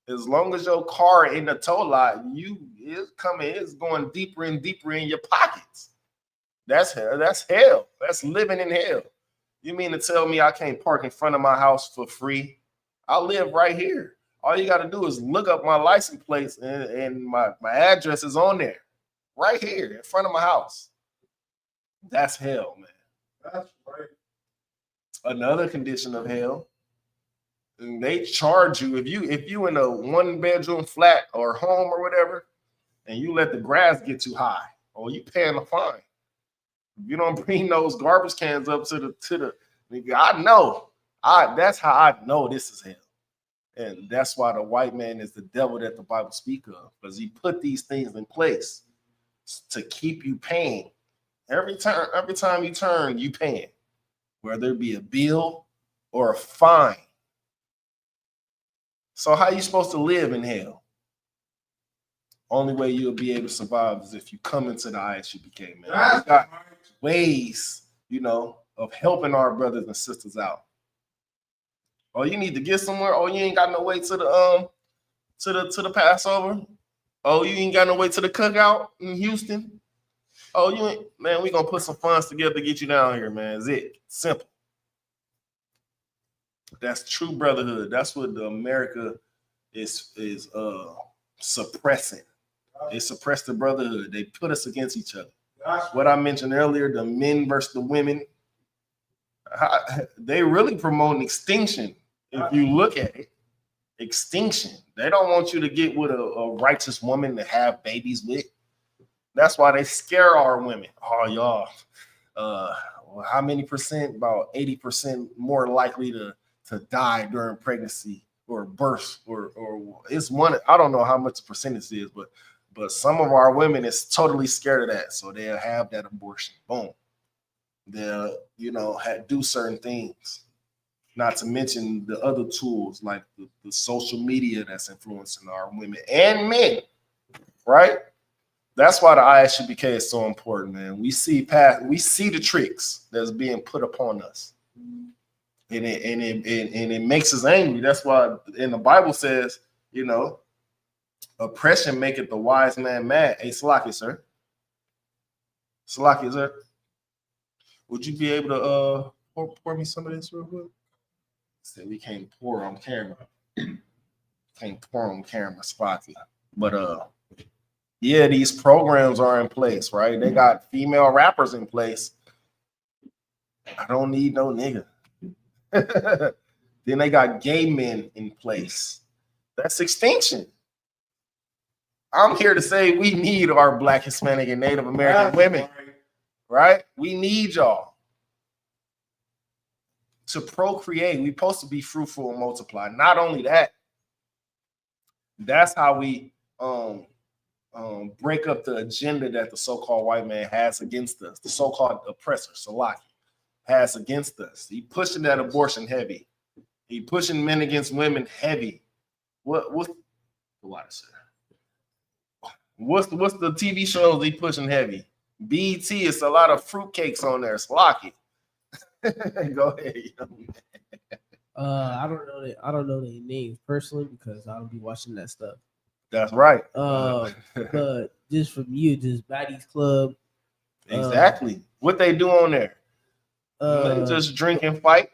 As long as your car in the tow lot, it's going deeper and deeper in your pockets. That's hell. That's hell. That's living in hell. You mean to tell me I can't park in front of my house for free? I live right here. All you got to do is look up my license plates and my address is on there. Right here in front of my house. That's hell, man. That's right. Another condition of hell. And they charge you if you in a 1-bedroom flat or home or whatever, and you let the grass get too high, or you paying a fine. If you don't bring those garbage cans up to the nigga, that's how I know this is hell. And that's why the white man is the devil that the Bible speak of, because he put these things in place to keep you paying. Every time you turn, you paying, whether it be a bill or a fine. So how you supposed to live in hell? Only way you'll be able to survive is if you come into the ISUPK, man. We got ways, of helping our brothers and sisters out. Oh, you need to get somewhere. Oh, you ain't got no way to the Passover. Oh, you ain't got no way to the cookout in Houston. Oh, you ain't, man. We gonna put some funds together to get you down here, man. It's it. Simple. That's true brotherhood. That's what the America is suppressing. They suppress the brotherhood. They put us against each other. What I mentioned earlier, the men versus the women. They really promoting extinction. If you look at it, extinction. They don't want you to get with a righteous woman to have babies with. That's why they scare our women. Oh, y'all. How many percent? About 80% more likely to die during pregnancy or birth, or it's one. I don't know how much the percentage is, but some of our women is totally scared of that, so they'll have that abortion. Boom. They'll do certain things. Not to mention the other tools like the social media that's influencing our women and men, right? That's why the ISUPK is so important, man. We see the tricks that's being put upon us. And it makes us angry. That's why in the Bible says, oppression maketh the wise man mad. Hey, Salaki, sir. Salaki, sir. Would you be able to pour me some of this real quick? Said we can't pour on camera. Can't pour on camera, Salaki. But yeah, these programs are in place, right? They got female rappers in place. I don't need no nigga. Then they got gay men in place. That's extinction. I'm here to say we need our Black, Hispanic, and Native American women, right? We need y'all to procreate. We're supposed to be fruitful and multiply. Not only that, that's how we break up the agenda that the so-called white man has against us. The so-called oppressor, Salaki, has against us. He pushing that abortion heavy. He pushing men against women heavy. What's the TV shows he pushing heavy? BET is a lot of fruitcakes on there. Salaki. Go ahead. I don't know their names personally because I don't be watching that stuff. That's right. But just from you, just Baddies Club. Exactly. What they do on there? They just drink and fight.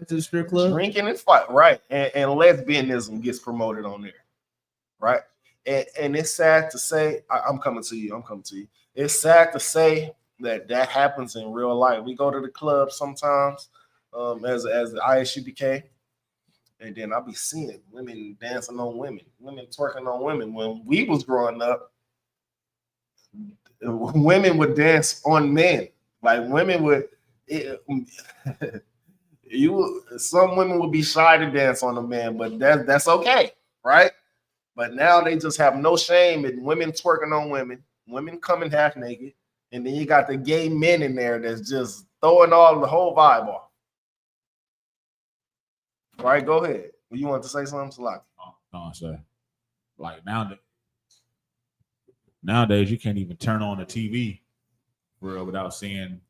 To the strip club. Drinking and fight, right? And lesbianism gets promoted on there, right? And it's sad to say, I'm coming to you. It's sad to say that happens in real life. We go to the club sometimes as the ISUPK, and then I'll be seeing women dancing on women twerking on women. When we was growing up, women would dance on men. Like women would, some women would be shy to dance on a man, but that's okay, right? But now they just have no shame in women twerking on women coming half naked, and then you got the gay men in there that's just throwing the whole vibe off. All right, go ahead. You want to say something, Salaki? No, sir. Like nowadays, you can't even turn on the TV for real without seeing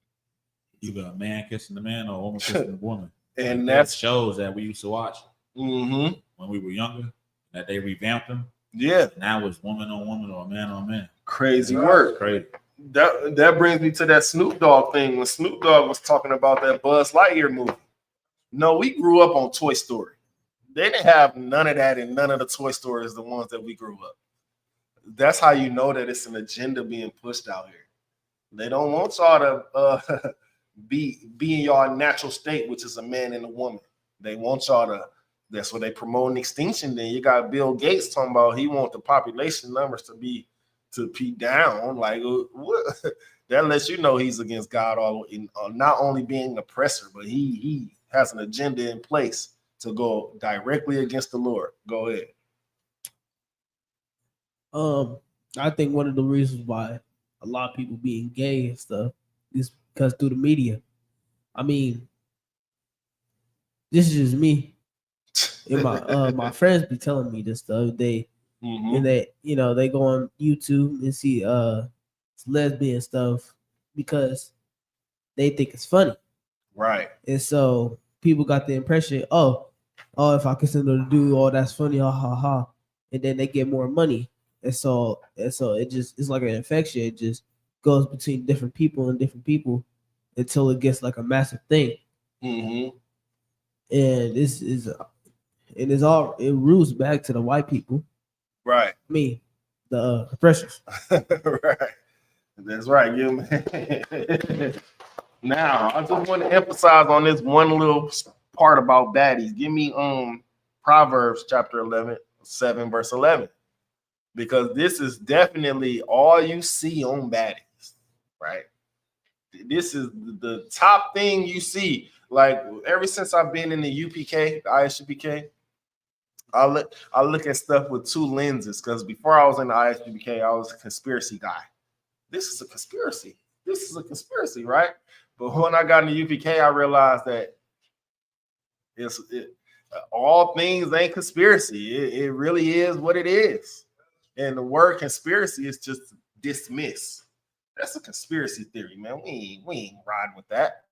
either a man kissing a man or a woman kissing a woman. And like that's shows that we used to watch when we were younger, that they revamped them. Yeah. Now it's woman on woman or man on man. Crazy work. Crazy. That brings me to that Snoop Dogg thing when Snoop Dogg was talking about that Buzz Lightyear movie. No, we grew up on Toy Story. They didn't have none of that, and none of the Toy Stories, the ones that we grew up. That's how you know that it's an agenda being pushed out here. They don't want y'all to be in your natural state, which is a man and a woman. They want y'all to. That's what they promoting extinction. Then you got Bill Gates talking about he want the population numbers to be down. Like what? That lets you know he's against God, all in not only being an oppressor, but he has an agenda in place to go directly against the Lord. Go ahead. I think one of the reasons why a lot of people being gay and stuff is because through the media. I mean, this is just me. And my friends be telling me this the other day, and they they go on YouTube and see lesbian stuff because they think it's funny, right? And so people got the impression, oh, if I consider to do all that's funny, ha ha ha, and then they get more money, and so it just it's like an infection. It just goes between different people until it gets like a massive thing, and this is. It roots back to the white people, right? Me, the oppressors, right? That's right. Now, I just want to emphasize on this one little part about baddies. Give me Proverbs chapter 7 verse 11, because this is definitely all you see on baddies, right? This is the top thing you see. Like ever since I've been in the UPK, the ISUPK. I look at stuff with two lenses, because before I was in the ISUPK, I was a conspiracy guy. This is a conspiracy. This is a conspiracy, right? But when I got in the UPK, I realized that all things ain't conspiracy. It really is what it is. And the word conspiracy is just dismiss. That's a conspiracy theory, man. We ain't riding with that,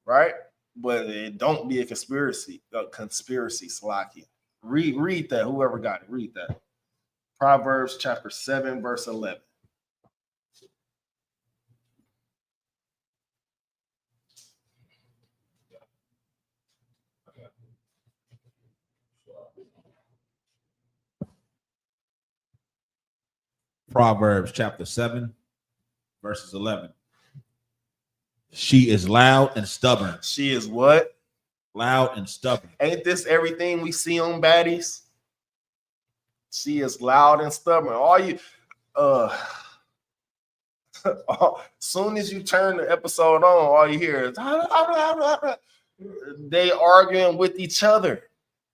right? But it don't be a conspiracy Slacky. Read that. Whoever got it, read that. Proverbs chapter 7, verse 11. Proverbs chapter 7, verses 11. She is loud and stubborn. She is what? Loud and stubborn. Ain't this everything we see on baddies? She is loud and stubborn. All you soon as you turn the episode on, all you hear is they arguing with each other.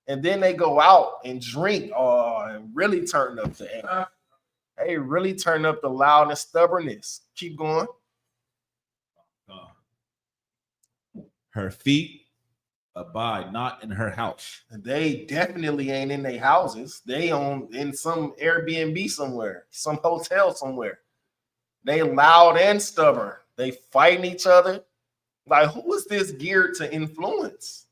And then they go out and drink and really turn up the hey, really turn up the loud and stubbornness. Keep going. Her feet abide not in her house. They definitely ain't in their houses. They in some Airbnb somewhere, some hotel somewhere. They loud and stubborn. They fighting each other. Like, who is this geared to influence?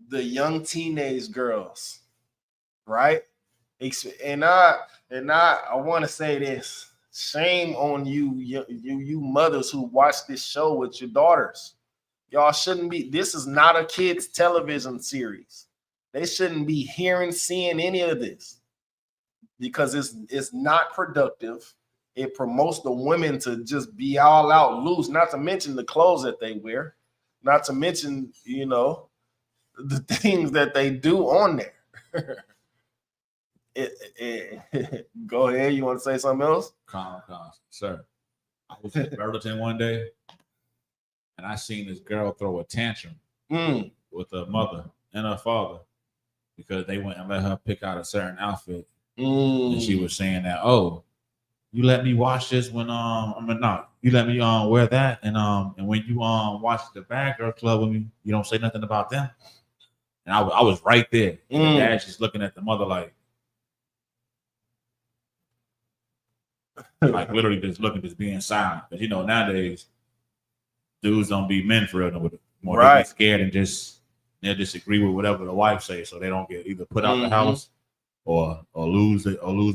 The young teenage girls, right? And I want to say this: shame on you mothers who watch this show with your daughters. Y'all shouldn't be. This is not a kids' television series. They shouldn't be hearing, seeing any of this, because it's not productive. It promotes the women to just be all out loose. Not to mention the clothes that they wear. Not to mention, the things that they do on there. Go ahead. You want to say something else? Calm, sir. I was in Burlington one day, and I seen this girl throw a tantrum with her mother and her father because they went and let her pick out a certain outfit, and she was saying that, oh, you let me watch this when you let me wear that, and when you watch the Bad Girl Club with me, you don't say nothing about them. And I was right there. And the dad's just looking at the mother like literally just being silent. Because nowadays dudes don't be men for real no more. Right. They get scared and they'll just agree with whatever the wife says, so they don't get either put out the house or lose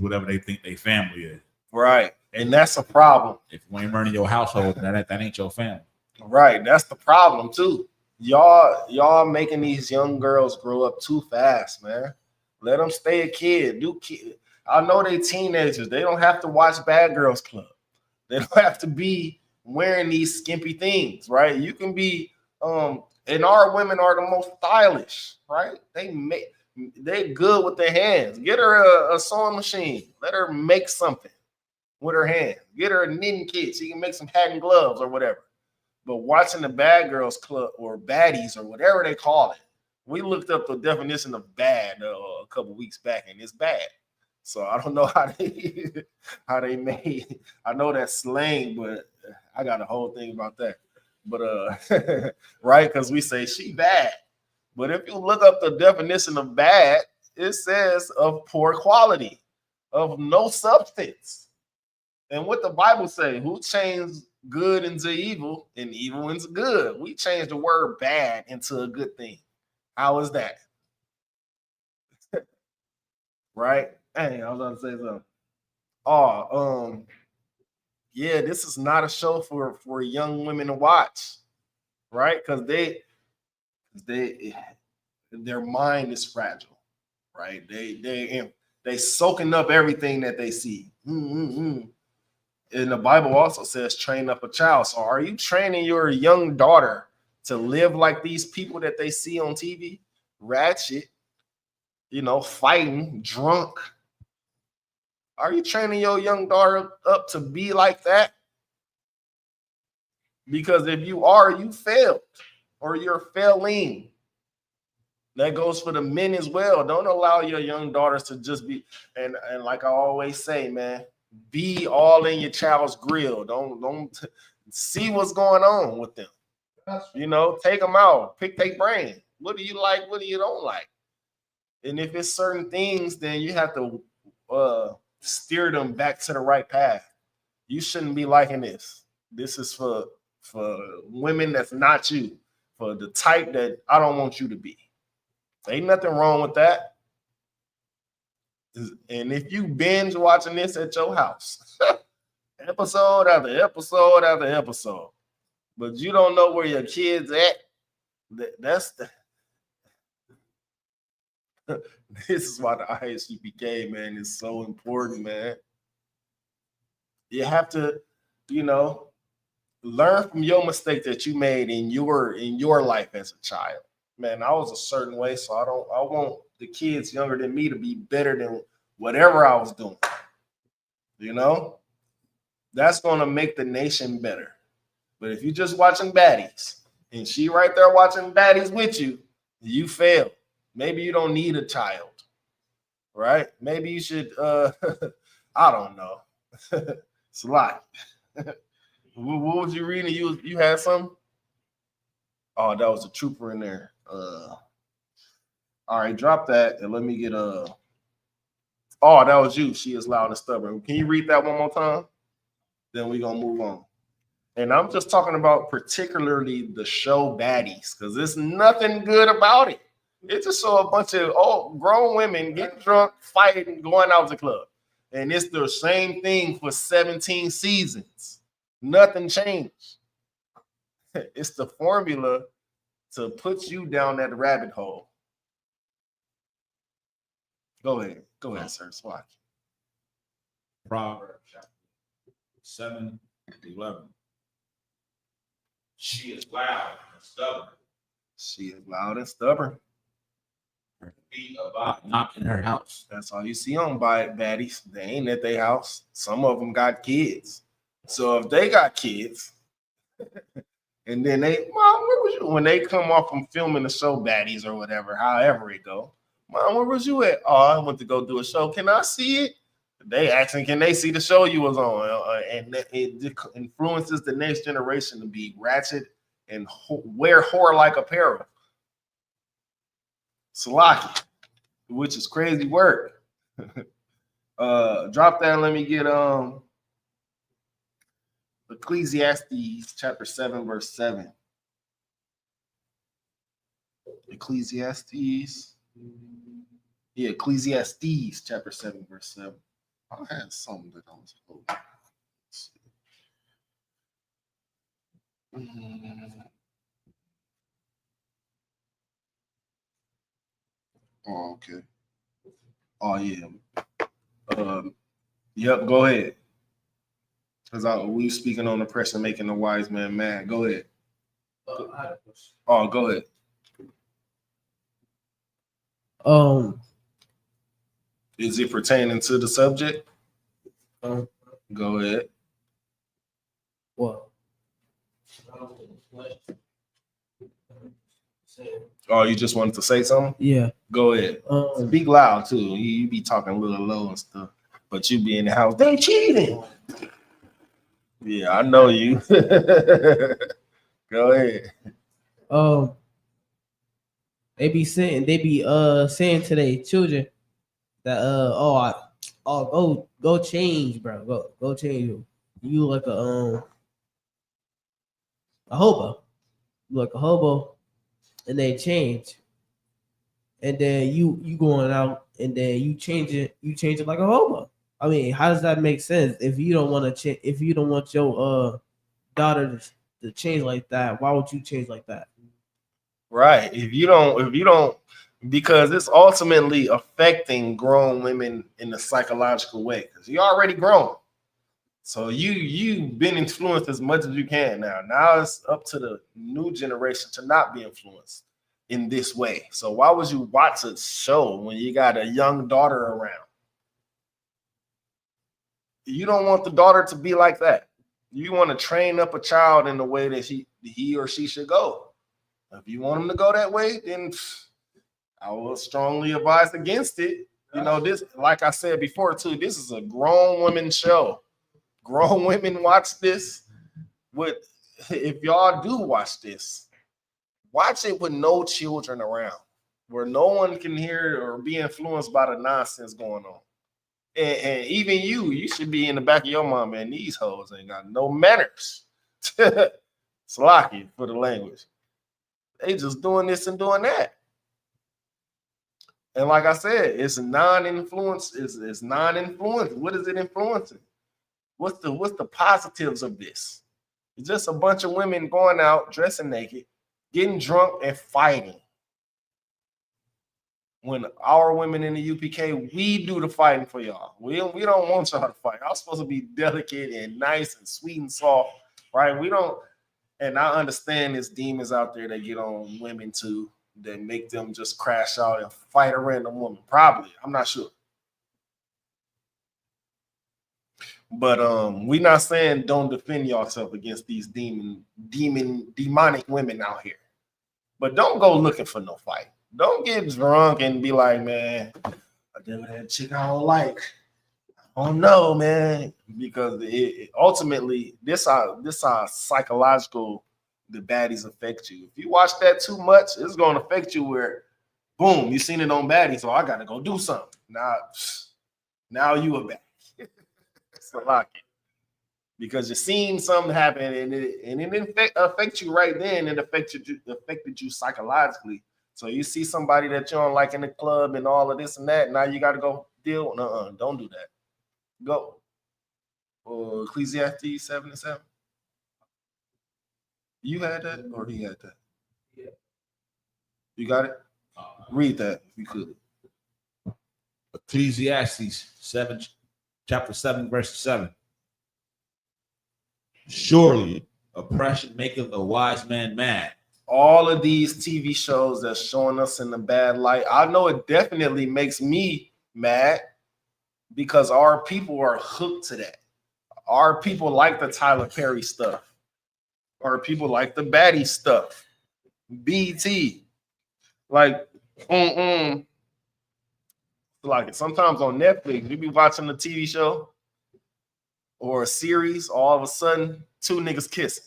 whatever they think their family is. Right. And that's a problem. If you ain't running your household, that ain't your family. Right. That's the problem too. Y'all making these young girls grow up too fast, man. Let them stay a kid. I know they teenagers. They don't have to watch Bad Girls Club. They don't have to be wearing these skimpy things, right? You can be, and our women are the most stylish, right? They're good with their hands. Get her a sewing machine. Let her make something with her hands. Get her a knitting kit. She can make some hat and gloves or whatever. But watching the Bad Girls Club or baddies or whatever they call it, we looked up the definition of bad a couple weeks back, and it's bad. So I don't know how they made. I know that's slang, but I got a whole thing about that. But right, because we say she bad. But if you look up the definition of bad, it says of poor quality, of no substance. And what the Bible say, who changed good into evil and evil into good? We changed the word bad into a good thing. How is that? Right? Hey, I was about to say something. Oh, yeah, this is not a show for young women to watch, right? Because their mind is fragile, right? They soaking up everything that they see. And the Bible also says, train up a child. So are you training your young daughter to live like these people that they see on TV? Ratchet, fighting, drunk. Are you training your young daughter up to be like that? Because if you are, you failed or you're failing. That goes for the men as well. Don't allow your young daughters to just be, and like I always say, man, be all in your child's grill. Don't see what's going on with them. Take them out, pick their brain. What do you like? What do you don't like? And if it's certain things, then you have to steer them back to the right path. You shouldn't be liking this. This is for women that's not you, for the type that I don't want you to be. Ain't nothing wrong with that. And if you binge watching this at your house, episode after episode after episode, but you don't know where your kids at, this is why the ISUPK, man, is so important, man. You have to, learn from your mistake that you made in your life as a child. Man, I was a certain way, so I want the kids younger than me to be better than whatever I was doing. That's gonna make the nation better. But if you're just watching baddies and she right there watching baddies with you, you fail. Maybe you don't need a child, right? Maybe you should I don't know. It's a lot. What was you reading? You had something? Oh, that was a trooper in there. All right, drop that and let me get oh, that was you. She is loud and stubborn. Can you read that one more time? Then we're gonna move on. And I'm just talking about particularly the show Baddies, because there's nothing good about it. It just show a bunch of old grown women getting drunk, fighting, going out to the club. And it's the same thing for 17 seasons. Nothing changed. It's the formula to put you down that rabbit hole. Go ahead, sir. Swatch. Proverbs chapter 7:11. She is loud and stubborn. She is loud and stubborn. Her feet about not in her house. That's all you see on baddies. They ain't at their house. Some of them got kids. So if they got kids, and then Mom, where was you? When they come off from filming the show Baddies or whatever, however it go, Mom, where was you at? Oh, I went to go do a show. Can I see it? They asking, can they see the show you was on? And it influences the next generation to be ratchet and wear whore-like apparel. Salaki, which is crazy work. Drop that and let me get Ecclesiastes chapter 7, verse 7. Ecclesiastes chapter 7, verse 7. I had something that I was holding. Oh, okay. Oh, yeah. Yep, go ahead. Because we speaking on oppression making the wise man mad. Go ahead. Oh, go ahead. Is it pertaining to the subject? Go ahead. What? Oh, you just wanted to say something? Yeah. Go ahead. Speak loud too. You be talking a little low and stuff, but you be in the house. They cheating. Yeah, I know you. Go ahead. They be saying saying to their children that go change, bro. Go change. You like a hobo. You like a hobo, and they change. And then you going out and then you change it like a hobo. I mean, how does that make sense? If you don't want to change, if you don't want your daughter to change like that, why would you change like that? Right. If you don't, because it's ultimately affecting grown women in a psychological way. Because you're already grown. So you've been influenced as much as you can now. Now it's up to the new generation to not be influenced in this way. So why would you watch a show when you got a young daughter around? You don't want the daughter to be like that. You want to train up a child in the way that he or she should go. If you want them to go that way, then I will strongly advise against it. You know, this, like I said before too, this is a grown women show. Grown women watch this. If y'all do watch this, watch it with no children around, where no one can hear or be influenced by the nonsense going on. And even you should be in the back of your mind, man, these hoes ain't got no manners. Slocky for the language. They just doing this and doing that. And like I said, it's non-influence. It's non-influence. What is it influencing? What's the positives of this? It's just a bunch of women going out, dressing naked, getting drunk and fighting. When our women in the UPK, we do the fighting for y'all. We don't want y'all to fight. Y'all supposed to be delicate and nice and sweet and soft, right? We don't. And I understand there's demons out there that get on women too, that make them just crash out and fight a random woman. Probably, I'm not sure. But we're not saying don't defend yourself against these demonic women out here. But don't go looking for no fight. Don't get drunk and be like, man, I did that chick I don't like. I don't know, man. Because it ultimately, this how psychological the baddies affect you. If you watch that too much, it's going to affect you where, boom, you seen it on baddies, so I got to go do something. Now you a baddie. It's a lock it. Because you're seeing something happen and it affects you right then. It affected you psychologically. So you see somebody that you don't like in the club and all of this and that. Now you got to go deal. Don't do that. Go. Ecclesiastes 7:7. You had that or he had that? Yeah. You got it? Read that if you could. Ecclesiastes 7, chapter 7, verse 7. Surely oppression maketh a wise man mad. All of these TV shows that's showing us in the bad light, I know it definitely makes me mad because our people are hooked to that. Our people like the Tyler Perry stuff. Our people like the baddie stuff. BT. Like sometimes on Netflix, you be watching a TV show or a series, all of a sudden, two niggas kissing.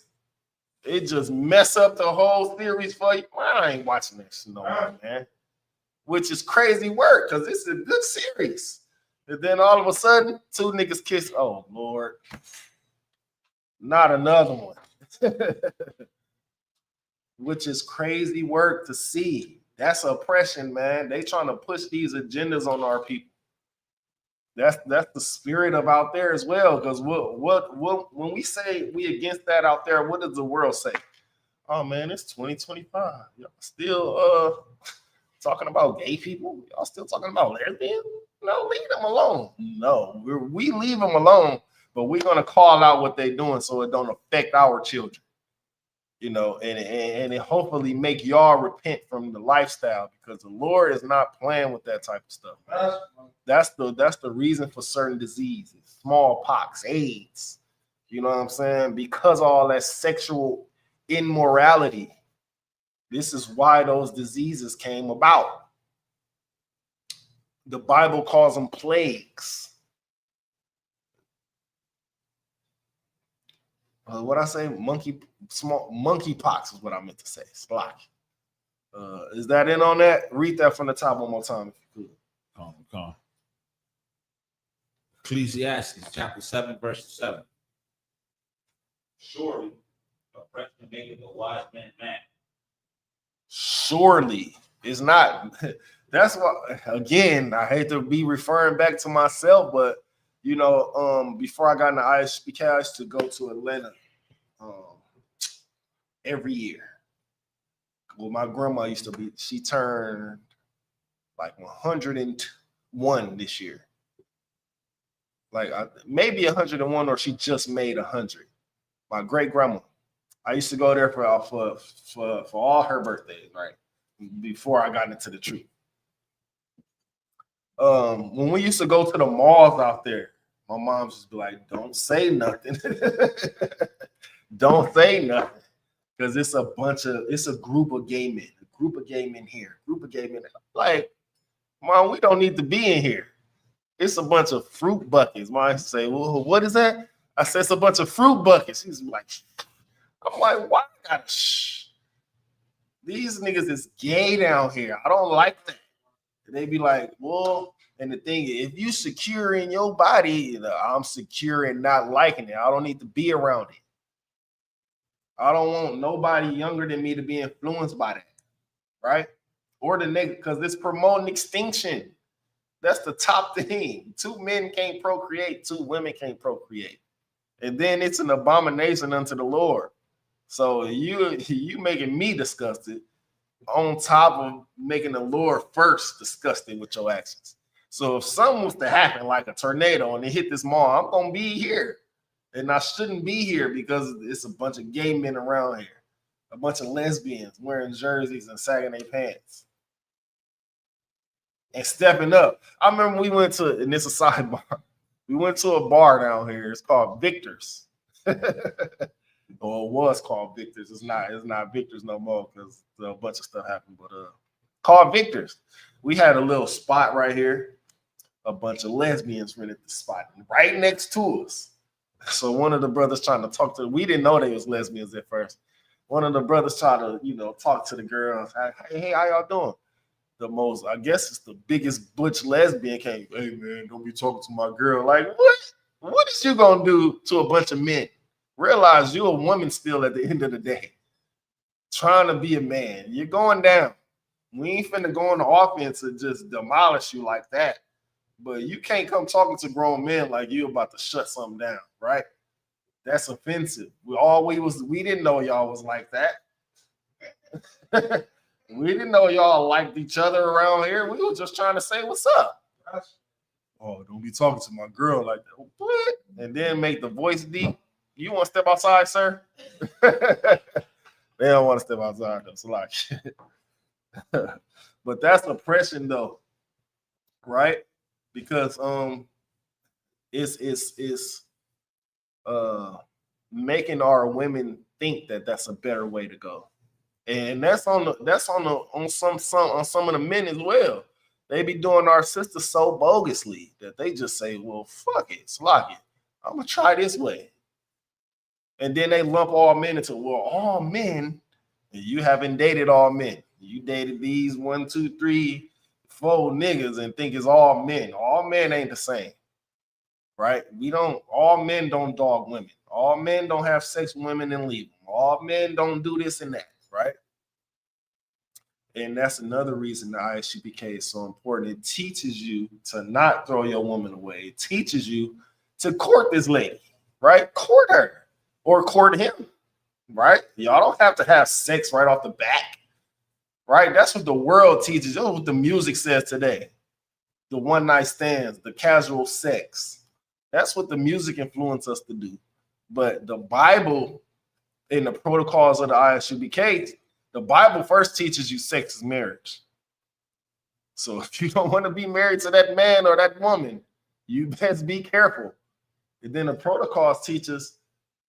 It just mess up the whole series for you. Well, I ain't watching this no more, man. Which is crazy work because it's a good series. And then all of a sudden, two niggas kiss. Oh, Lord. Not another one. Which is crazy work to see. That's oppression, man. They trying to push these agendas on our people. That's the spirit of out there as well. Because what when we say we against that out there, what does the world say? Oh man, it's 2025. Y'all still talking about gay people? Y'all still talking about lesbians? No, leave them alone. No, we leave them alone but we're gonna call out what they're doing so it don't affect our children. You know, and it hopefully make y'all repent from the lifestyle, because the Lord is not playing with that type of stuff. That's the reason for certain diseases, smallpox, AIDS. You know what I'm saying? Because of all that sexual immorality. This is why those diseases came about. The Bible calls them plagues. What I say? Monkeypox is what I meant to say. Slock. Is that in on that? Read that from the top one more time if you could. Come. Ecclesiastes chapter 7, verse 7. Surely, oppression maketh a wise man mad. Surely it's not. That's what, again, I hate to be referring back to myself, but you know, before I got into Isupk, I used to go to Atlanta every year. Well, my grandma used to be, she turned like 101 this year. Like maybe 101, or she just made 100. My great grandma. I used to go there for all her birthdays, right? Before I got into the truth. When we used to go to the malls out there, my mom just be like, "Don't say nothing." Don't say nothing. Because it's a group of gay men. A group of gay men here. A group of gay men. Like, Mom, we don't need to be in here. It's a bunch of fruit buckets. Mom say, "Well, what is that?" I said, "It's a bunch of fruit buckets." He's like, I'm like, why I gotta shh? These niggas is gay down here. I don't like that. And they be like, well, and the thing is, if you secure in your body, I'm secure in not liking it. I don't need to be around it. I don't want nobody younger than me to be influenced by that, right? Or the next, because it's promoting extinction. That's the top thing. 2 men can't procreate, 2 women can't procreate. And then it's an abomination unto the Lord. So you making me disgusted on top of making the Lord first disgusted with your actions. So if something was to happen like a tornado and it hit this mall, I'm gonna be here. And I shouldn't be here because it's a bunch of gay men around here. A bunch of lesbians wearing jerseys and sagging their pants. And stepping up. I remember we went to, and it's a sidebar, we went to a bar down here. It's called Victor's. Or it was called Victor's. It's not Victor's no more because a bunch of stuff happened. But called Victor's. We had a little spot right here. A bunch of lesbians rented the spot right next to us. So one of the brothers trying to talk to, we didn't know they was lesbians at first. One of the brothers tried to, talk to the girls. Hey, how y'all doing? I guess it's the biggest butch lesbian came. Hey man, don't be talking to my girl. Like, what? What is you gonna do to a bunch of men? Realize you're a woman still at the end of the day. Trying to be a man. You're going down. We ain't finna go on the offense and just demolish you like that. But you can't come talking to grown men like you about to shut something down, right? That's offensive. We didn't know y'all was like that. We didn't know y'all liked each other around here. We were just trying to say what's up. Oh, don't be talking to my girl like that. What? And then make the voice deep. You want to step outside, sir? They don't want to step outside though. So like, but that's oppression though, right? Because it's making our women think that that's a better way to go, and that's on some of the men as well. They be doing our sisters so bogusly that they just say, "Well, fuck it, slock it. I'm gonna try this way." And then they lump all men into, well, all men, and you haven't dated all men. You dated these 1, 2, 3, 4 niggas and think it's all men. All men ain't the same, right? All men don't dog women. All men don't have sex with women and leave them. All men don't do this and that, right? And that's another reason the Isupk Mke is so important. It teaches you to not throw your woman away. It teaches you to court this lady, right? Court her. Or court him, right? Y'all don't have to have sex right off the bat, right? That's what the world teaches. That's what the music says today. The one-night stands, the casual sex. That's what the music influenced us to do. But the Bible and the protocols of the ISUBK, the Bible first teaches you sex is marriage. So if you don't want to be married to that man or that woman, you best be careful. And then the protocols teach us,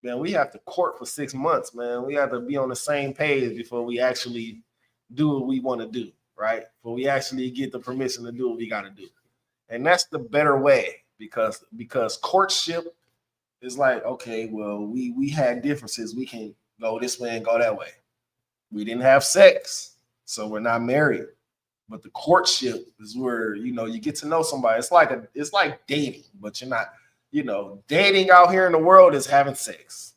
man, we have to court for 6 months, man. We have to be on the same page before we actually do what we want to do, right? Before we actually get the permission to do what we got to do. And that's the better way because courtship is like, okay, well, we had differences. We can go this way and go that way. We didn't have sex, so we're not married. But the courtship is where, you know, you get to know somebody. It's like dating, but you're not, you know, dating out here in the world is having sex.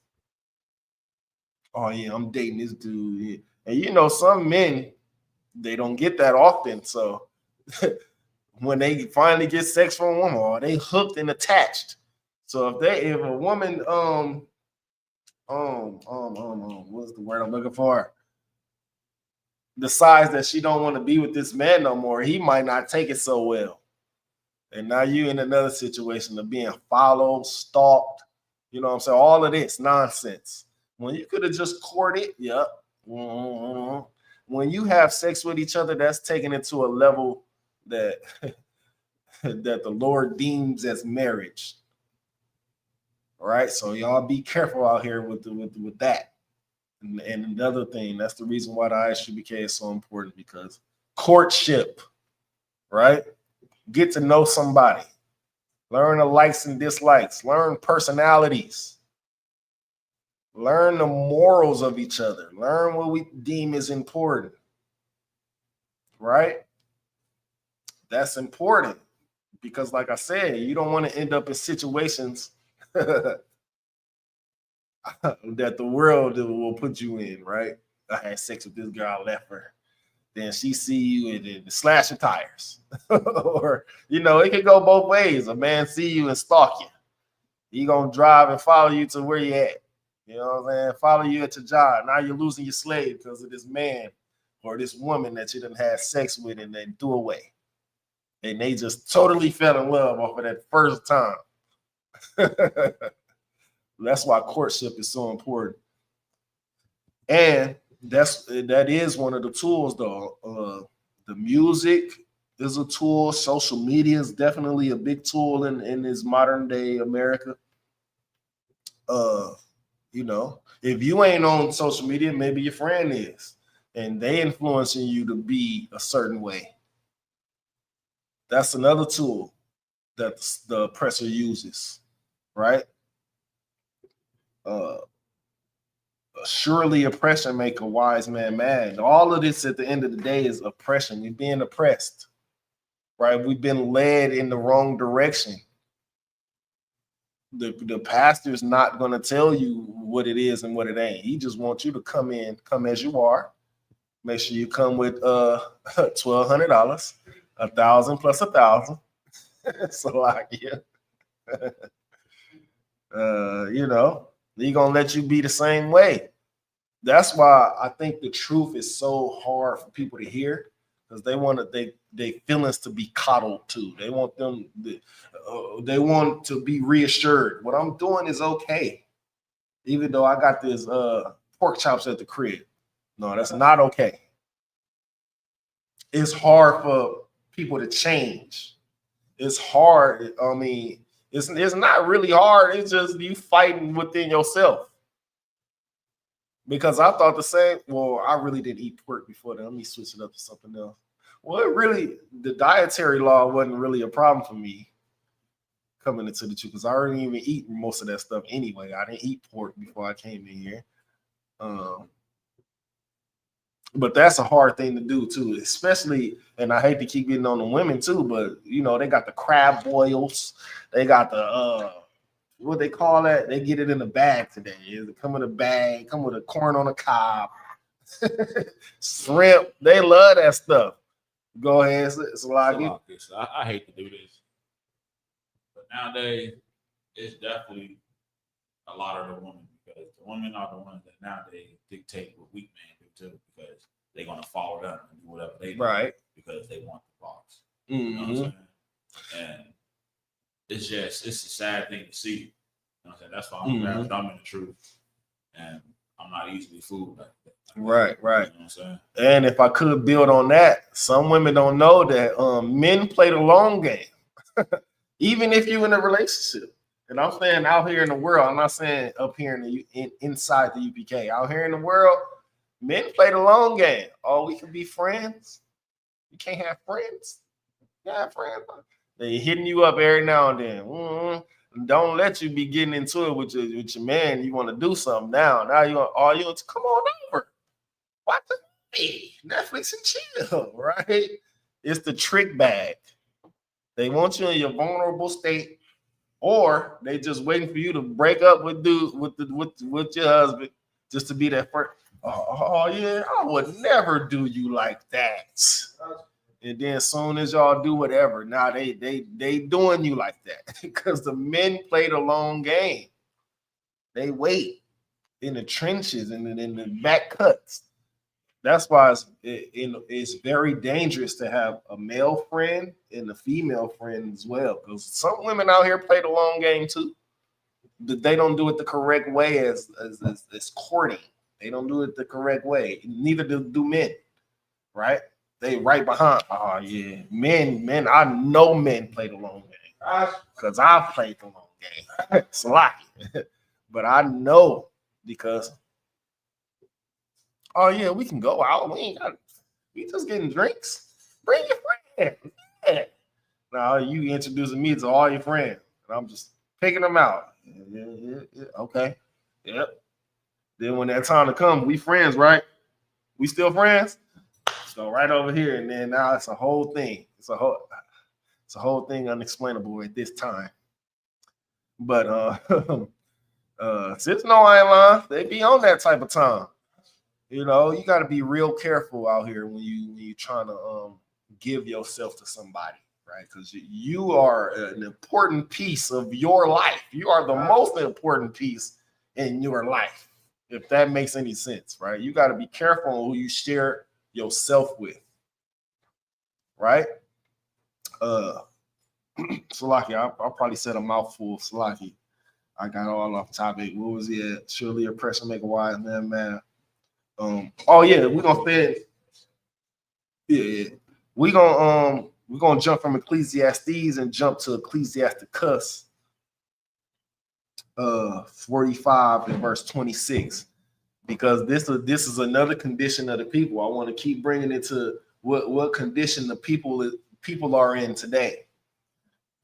Oh yeah, I'm dating this dude. And you know, some men, they don't get that often. So when they finally get sex from a woman, oh, they hooked and attached. So if a woman what's the word I'm looking for? Decides that she don't want to be with this man no more, he might not take it so well. And now you in another situation of being followed, stalked, you know what I'm saying? All of this nonsense. When you could have just courted, yep. When you have sex with each other, that's taken it to a level that that the Lord deems as marriage. All right, so y'all be careful out here with that. And another thing, that's the reason why the ISUBK is so important, because courtship, right? Get to know somebody, learn the likes and dislikes, learn personalities, learn the morals of each other, learn what we deem is important, right? That's important because, like I said, you don't want to end up in situations that the world will put you in, right? I had sex with this girl, I left her. Then she see you and slash your tires. Or, you know, it can go both ways. A man see you and stalk you. He gonna drive and follow you to where you at. You know what I'm saying? Follow you at your job. Now you're losing your slave because of this man or this woman that you done had sex with and they threw away. And they just totally fell in love off of that first time. That's why courtship is so important. And that is one of the tools, though. The music is a tool. Social media is definitely a big tool in this modern day America. You know, if you ain't on social media, maybe your friend is, and they influencing you to be a certain way. That's another tool that the oppressor uses, right? Surely oppression make a wise man mad. All of this at the end of the day is oppression. We're being oppressed, right? We've been led in the wrong direction. The pastor's not going to tell you what it is and what it ain't. He just wants you to come as you are. Make sure you come with $1,200, 1,000 plus 1,000. So like, yeah. You know, he gonna let you be the same way. That's why I think the truth is so hard for people to hear, because they want they feelings to be coddled too. They want them they want to be reassured. What I'm doing is okay, even though I got this pork chops at the crib. No, that's not okay. It's hard for people to change. It's hard. I mean, it's not really hard. It's just you fighting within yourself. Because I thought the same. Well, I really didn't eat pork before that. Let me switch it up to something else. Well, the dietary law wasn't really a problem for me coming into the truth, because I already even eat most of that stuff anyway. I didn't eat pork before I came in here. But that's a hard thing to do too, especially, and I hate to keep getting on the women too, but you know, they got the crab boils, they got the what they call that? They get it in a bag today. It come in a bag, come with a corn on a cob, shrimp. They love that stuff. Go ahead, it's a lot. I hate to do this, but nowadays it's definitely a lot of the women, because the women are the ones that nowadays dictate what weak men do too, because they're gonna follow them and do whatever they do, right? Because they want the box. Mm-hmm. You know what I'm saying? And it's a sad thing to see. You know what I'm saying? That's why I'm in the truth, and I'm not easily fooled like that. Right. You know what I'm saying? And if I could build on that, some women don't know that men play the long game, even if you're in a relationship. And I'm saying out here in the world, I'm not saying up here inside the UPK. Out here in the world, men play the long game. Oh, we can be friends. You can't have friends. You have friends. They hitting you up every now and then. Don't let you be getting into it with your man. You want to do something now. Now you want to come on over. Watch the movie, Netflix and chill, right? It's the trick bag. They want you in your vulnerable state, or they just waiting for you to break up with your husband just to be that first. Oh yeah, I would never do you like that. And then soon as y'all do whatever, now they doing you like that because the men play the long game. They wait in the trenches and in the back cuts. That's why it's very dangerous to have a male friend and a female friend as well. Because some women out here play the long game too. But they don't do it the correct way as courting. They don't do it the correct way. Neither do men, right? They right behind. Oh yeah, men. I know men play the long game because I've played the long game. It's lucky, but I know because. Oh yeah, we can go out. We just getting drinks. Bring your friend. Yeah. Now you introducing me to all your friends, and I'm just picking them out. Yeah. Okay. Yep. Then when that time to come, we friends, right? We still friends. So right over here, and then now it's a whole thing. It's a whole thing unexplainable at this time. But since no, I ain't lying, they be on that type of time. You know, you got to be real careful out here when you trying to give yourself to somebody, right? Because you are an important piece of your life. You are the most important piece in your life, if that makes any sense, right? You got to be careful on who you share yourself with, right? Salaki, I probably said a mouthful. Salaki, I got all off topic. What was it? Surely oppression make a wise man. Oh yeah, we're gonna say it. Yeah. We're gonna jump from Ecclesiastes and jump to Ecclesiasticus 45 and verse 26. Because this is another condition of the people. I want to keep bringing it to what condition the people are in today.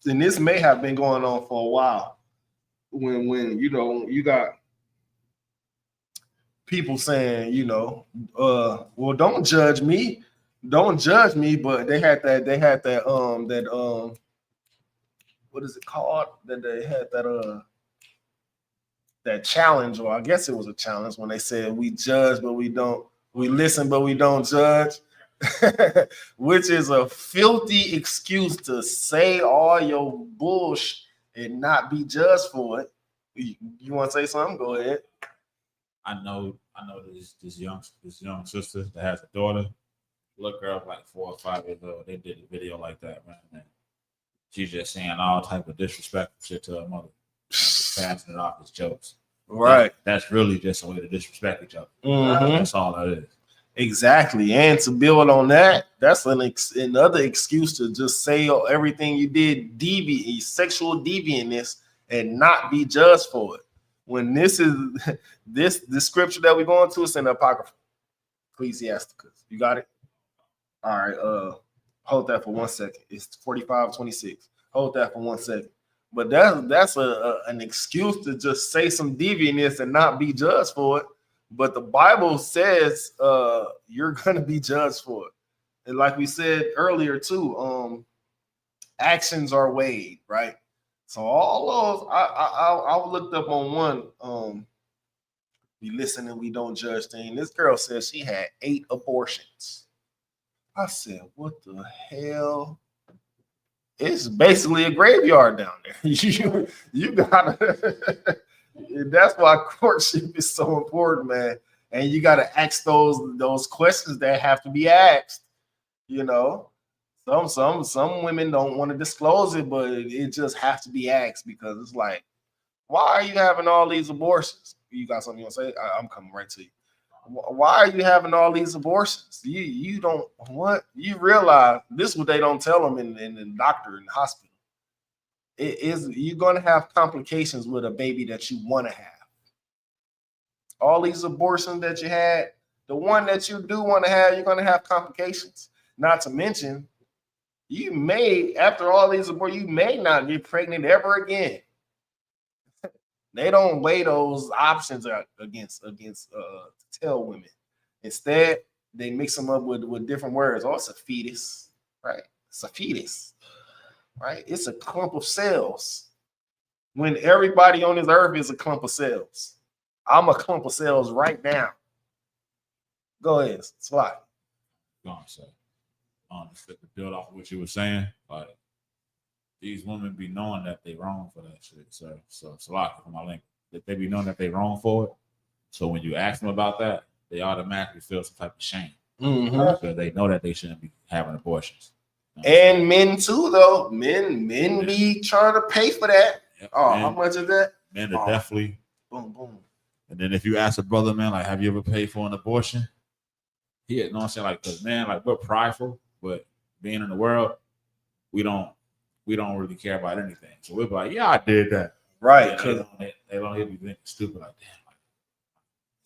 And this may have been going on for a while. When you got people saying, well, don't judge me, but they had that what is it called? That they had that challenge, or I guess it was a challenge when they said we judge but we listen but we don't judge, which is a filthy excuse to say all your bullshit and not be judged for it. You want to say something? Go ahead. I know this young sister that has a daughter. Look her up like 4 or 5 years old. They did a video like that, man. And she's just saying all type of disrespectful shit to her mother, just passing it off as jokes. Right. That's really just a way to disrespect each other. Mm-hmm. That's all that is. Exactly. And to build on that, that's another excuse to just say everything you did sexual deviantness and not be judged for it. When this is the scripture that we're going to, it's in the Apocrypha, Ecclesiasticus. You got it? All right. Hold that for 1 second. It's 45:26. Hold that for 1 second. But that's an excuse to just say some deviantness and not be judged for it. But the Bible says you're gonna be judged for it. And like we said earlier too, actions are weighed, right? So all those I looked up on one. We listen and we don't judge thing. This girl says she had 8 abortions. I said, what the hell? It's basically a graveyard down there. you gotta. That's why courtship is so important, man. And you gotta ask those questions that have to be asked. Some women don't want to disclose it, but it just has to be asked because it's like, why are you having all these abortions? You got something you want to say? I'm coming right to you. Why are you having all these abortions? You don't what you realize this is what they don't tell them in the doctor in the hospital. It is you're gonna have complications with a baby that you want to have. All these abortions that you had, the one that you do want to have, you're gonna have complications. Not to mention, you may, after all these abortions, you may not get pregnant ever again. They don't weigh those options against to tell women. Instead, they mix them up with different words. Oh, it's a fetus, right? It's a fetus, right? It's a clump of cells. When everybody on this earth is a clump of cells, I'm a clump of cells right now. Go ahead, slide. Go on, say. Just to build off of what you were saying, like these women be knowing that they wrong for that shit. So it's a lot for my link. That they be knowing that they wrong for it. So when you ask them about that, they automatically feel some type of shame because they know that they shouldn't be having abortions. And men too, though. Men be trying to pay for that. Yep. Oh, men, how much is that? Men are definitely boom, boom. And then if you ask a brother, man, like, have you ever paid for an abortion? He, you know what I'm saying? Like, cause man, like we're prideful, but being in the world, we don't really care about anything. So we're like, yeah, I did that. Right. They don't hear me thinking stupid like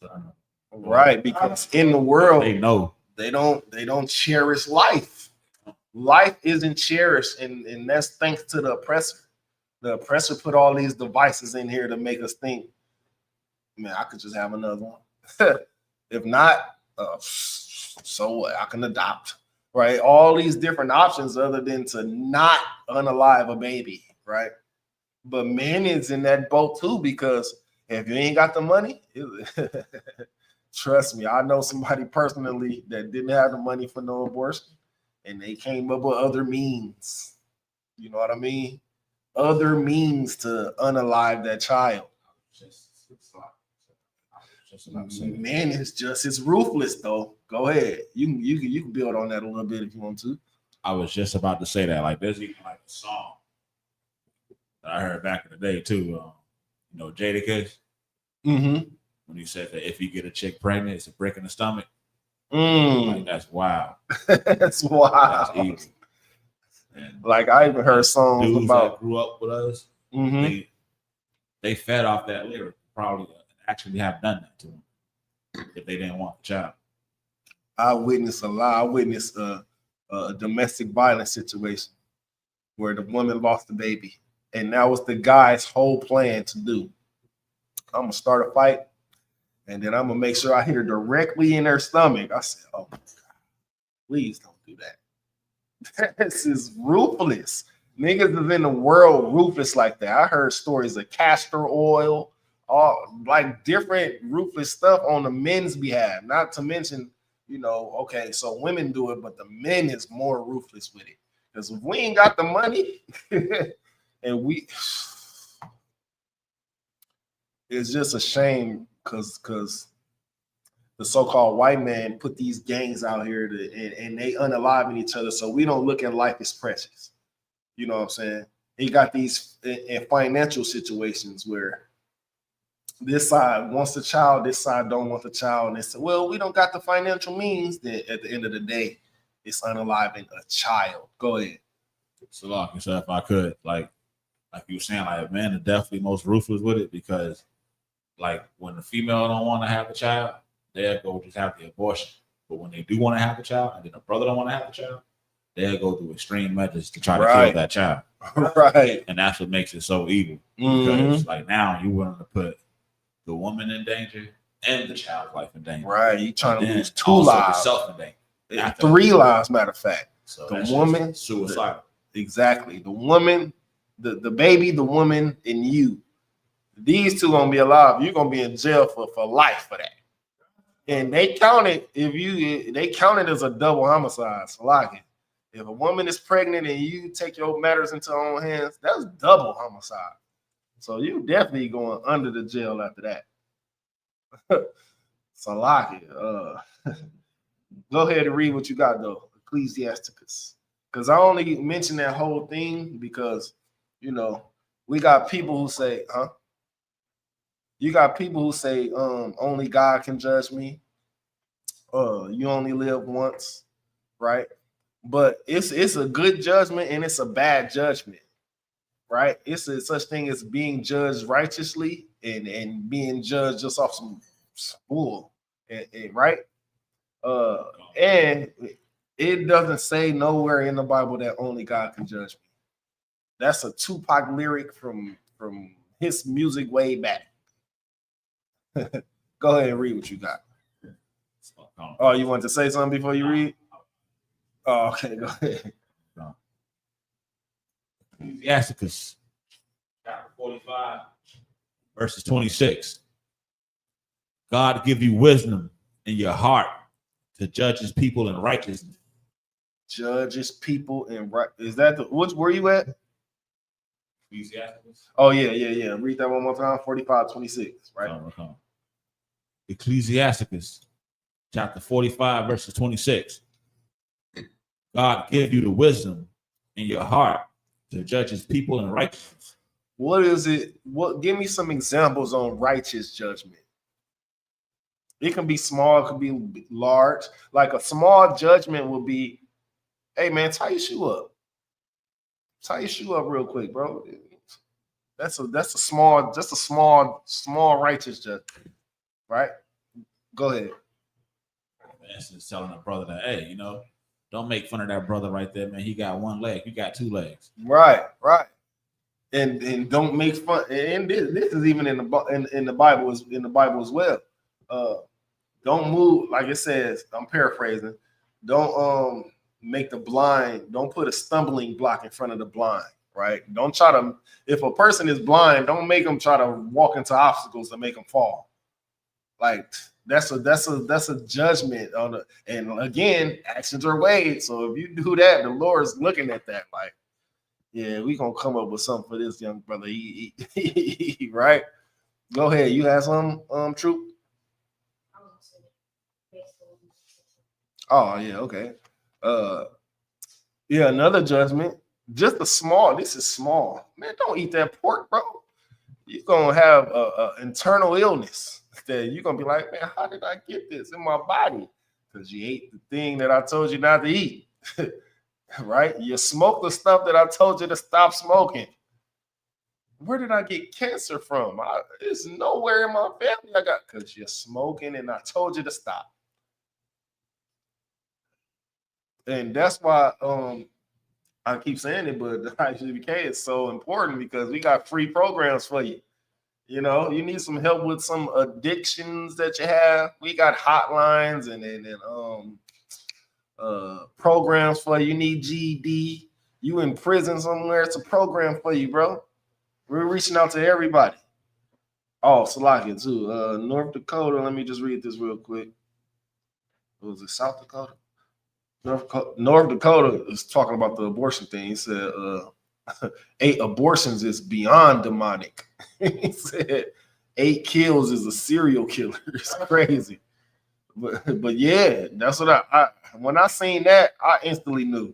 that. Right, because in the world they know they don't cherish life. Life isn't cherished, and that's thanks to the oppressor. The oppressor put all these devices in here to make us think, man, I could just have another one. If not, so what? I can adopt, right? All these different options other than to not unalive a baby, right? But men is in that boat too, because if you ain't got the money, trust me, I know somebody personally that didn't have the money for no abortion, and they came up with other means. You know what I mean? Other means to unalive that child. Man is just as ruthless, though. Go ahead. You can build on that a little bit if you want to. I was just about to say that. Like, there's even like a song that I heard back in the day too. You know, Jadakiss. Mm-hmm. When he said that if you get a chick pregnant, it's a brick in the stomach. Like, that's wild. That's wild. That's evil. And like I even heard songs dudes about that grew up with us. Mm-hmm. They fed off that lyric. Probably actually have done that to them if they didn't want the child. I witnessed a lot. I witnessed a domestic violence situation where the woman lost the baby, and that was the guy's whole plan to do. I'm gonna start a fight, and then I'm gonna make sure I hit her directly in her stomach. I said, "Oh my God, please don't do that." This is ruthless. Niggas is in the world ruthless like that. I heard stories of castor oil, all like different ruthless stuff on the men's behalf. Not to mention, you know, okay, so women do it, but the men is more ruthless with it. Because if we ain't got the money, and it's just a shame because the so-called white man put these gangs out here and they unaliving each other, so we don't look at life as precious. You know what I'm saying? He got these in financial situations where this side wants the child, this side don't want the child, and they say, well, we don't got the financial means. Then at the end of the day, it's unaliving a child. Go ahead. So like you said, if I could, like you were saying, like men are definitely most ruthless with it because like when the female don't want to have a child, they'll go just have the abortion. But when they do want to have a child, and then the brother don't want to have a child, they'll go through extreme measures to try to kill that child. Right. And that's what makes it so evil. Because like now you're willing to put the woman in danger and the child's life in danger. Right. You trying to lose 2 lives. Yourself in danger. 3 lives, matter of fact. So the woman, suicide. Exactly. The woman, the baby, the woman, and you. These two gonna be alive. You're gonna be in jail for life for that. And they count it they count it as a double homicide. So like it. If a woman is pregnant and you take your matters into your own hands, that's double homicide. So you definitely going under the jail after that. So like it. Go ahead and read what you got though. Ecclesiasticus. Because I only mention that whole thing because, you know, we got people who say, huh? You got people who say, only God can judge me. You only live once, right? But it's a good judgment and it's a bad judgment, right? It's a such thing as being judged righteously and being judged just off some bull, right? And it doesn't say nowhere in the Bible that only God can judge me. That's a Tupac lyric from his music way back. Go ahead and read what you got. Oh, you want to say something before you read? Oh, okay, go ahead. Ecclesiasticus chapter 45, verses 26. God give you wisdom in your heart to judge his people in righteousness. Judge his people in right. Is that the which where you at? Ecclesiasticus. Oh, yeah. Read that one more time. 45:26, right? Ecclesiasticus chapter 45, verses 26. God give you the wisdom in your heart to judge his people in righteousness. What is it? What? Give me some examples on righteous judgment. It can be small, it can be large. Like a small judgment would be, hey man, tie your shoe up. Tie your shoe up real quick, bro. That's a small righteous judgment, right? Go ahead. That's just telling a brother that, hey, you know, don't make fun of that brother right there, man. He got one leg, you got two legs. Right. And don't make fun. And this is even in the Bible as well. Don't move, like it says. I'm paraphrasing. Don't make the blind. Don't put a stumbling block in front of the blind. Right. Don't try to. If a person is blind, don't make them try to walk into obstacles to make them fall. Like that's a judgment on the. And again, actions are weighed. So if you do that, the Lord's looking at that. Like, yeah, we gonna come up with something for this young brother. He right. Go ahead. You have some Troop. Oh yeah, okay. Yeah, another judgment. Just a small. This is small, man. Don't eat that pork, bro. You're gonna have a internal illness that you're gonna be like, man, how did I get this in my body? Because you ate the thing that I told you not to eat, right? You smoked the stuff that I told you to stop smoking. Where did I get cancer from? It's nowhere in my family I got, because you're smoking and I told you to stop. And that's why I keep saying it, but the ISUPK is so important because we got free programs for you. You know, you need some help with some addictions that you have. We got hotlines and programs for you. You need GED. You in prison somewhere. It's a program for you, bro. We're reaching out to everybody. Oh, Salakia too. North Dakota. Let me just read this real quick. What was it? South Dakota? North Dakota is talking about the abortion thing. He said 8 abortions is beyond demonic. He said 8 kills is a serial killer. It's crazy. But yeah, that's what I when I seen that, I instantly knew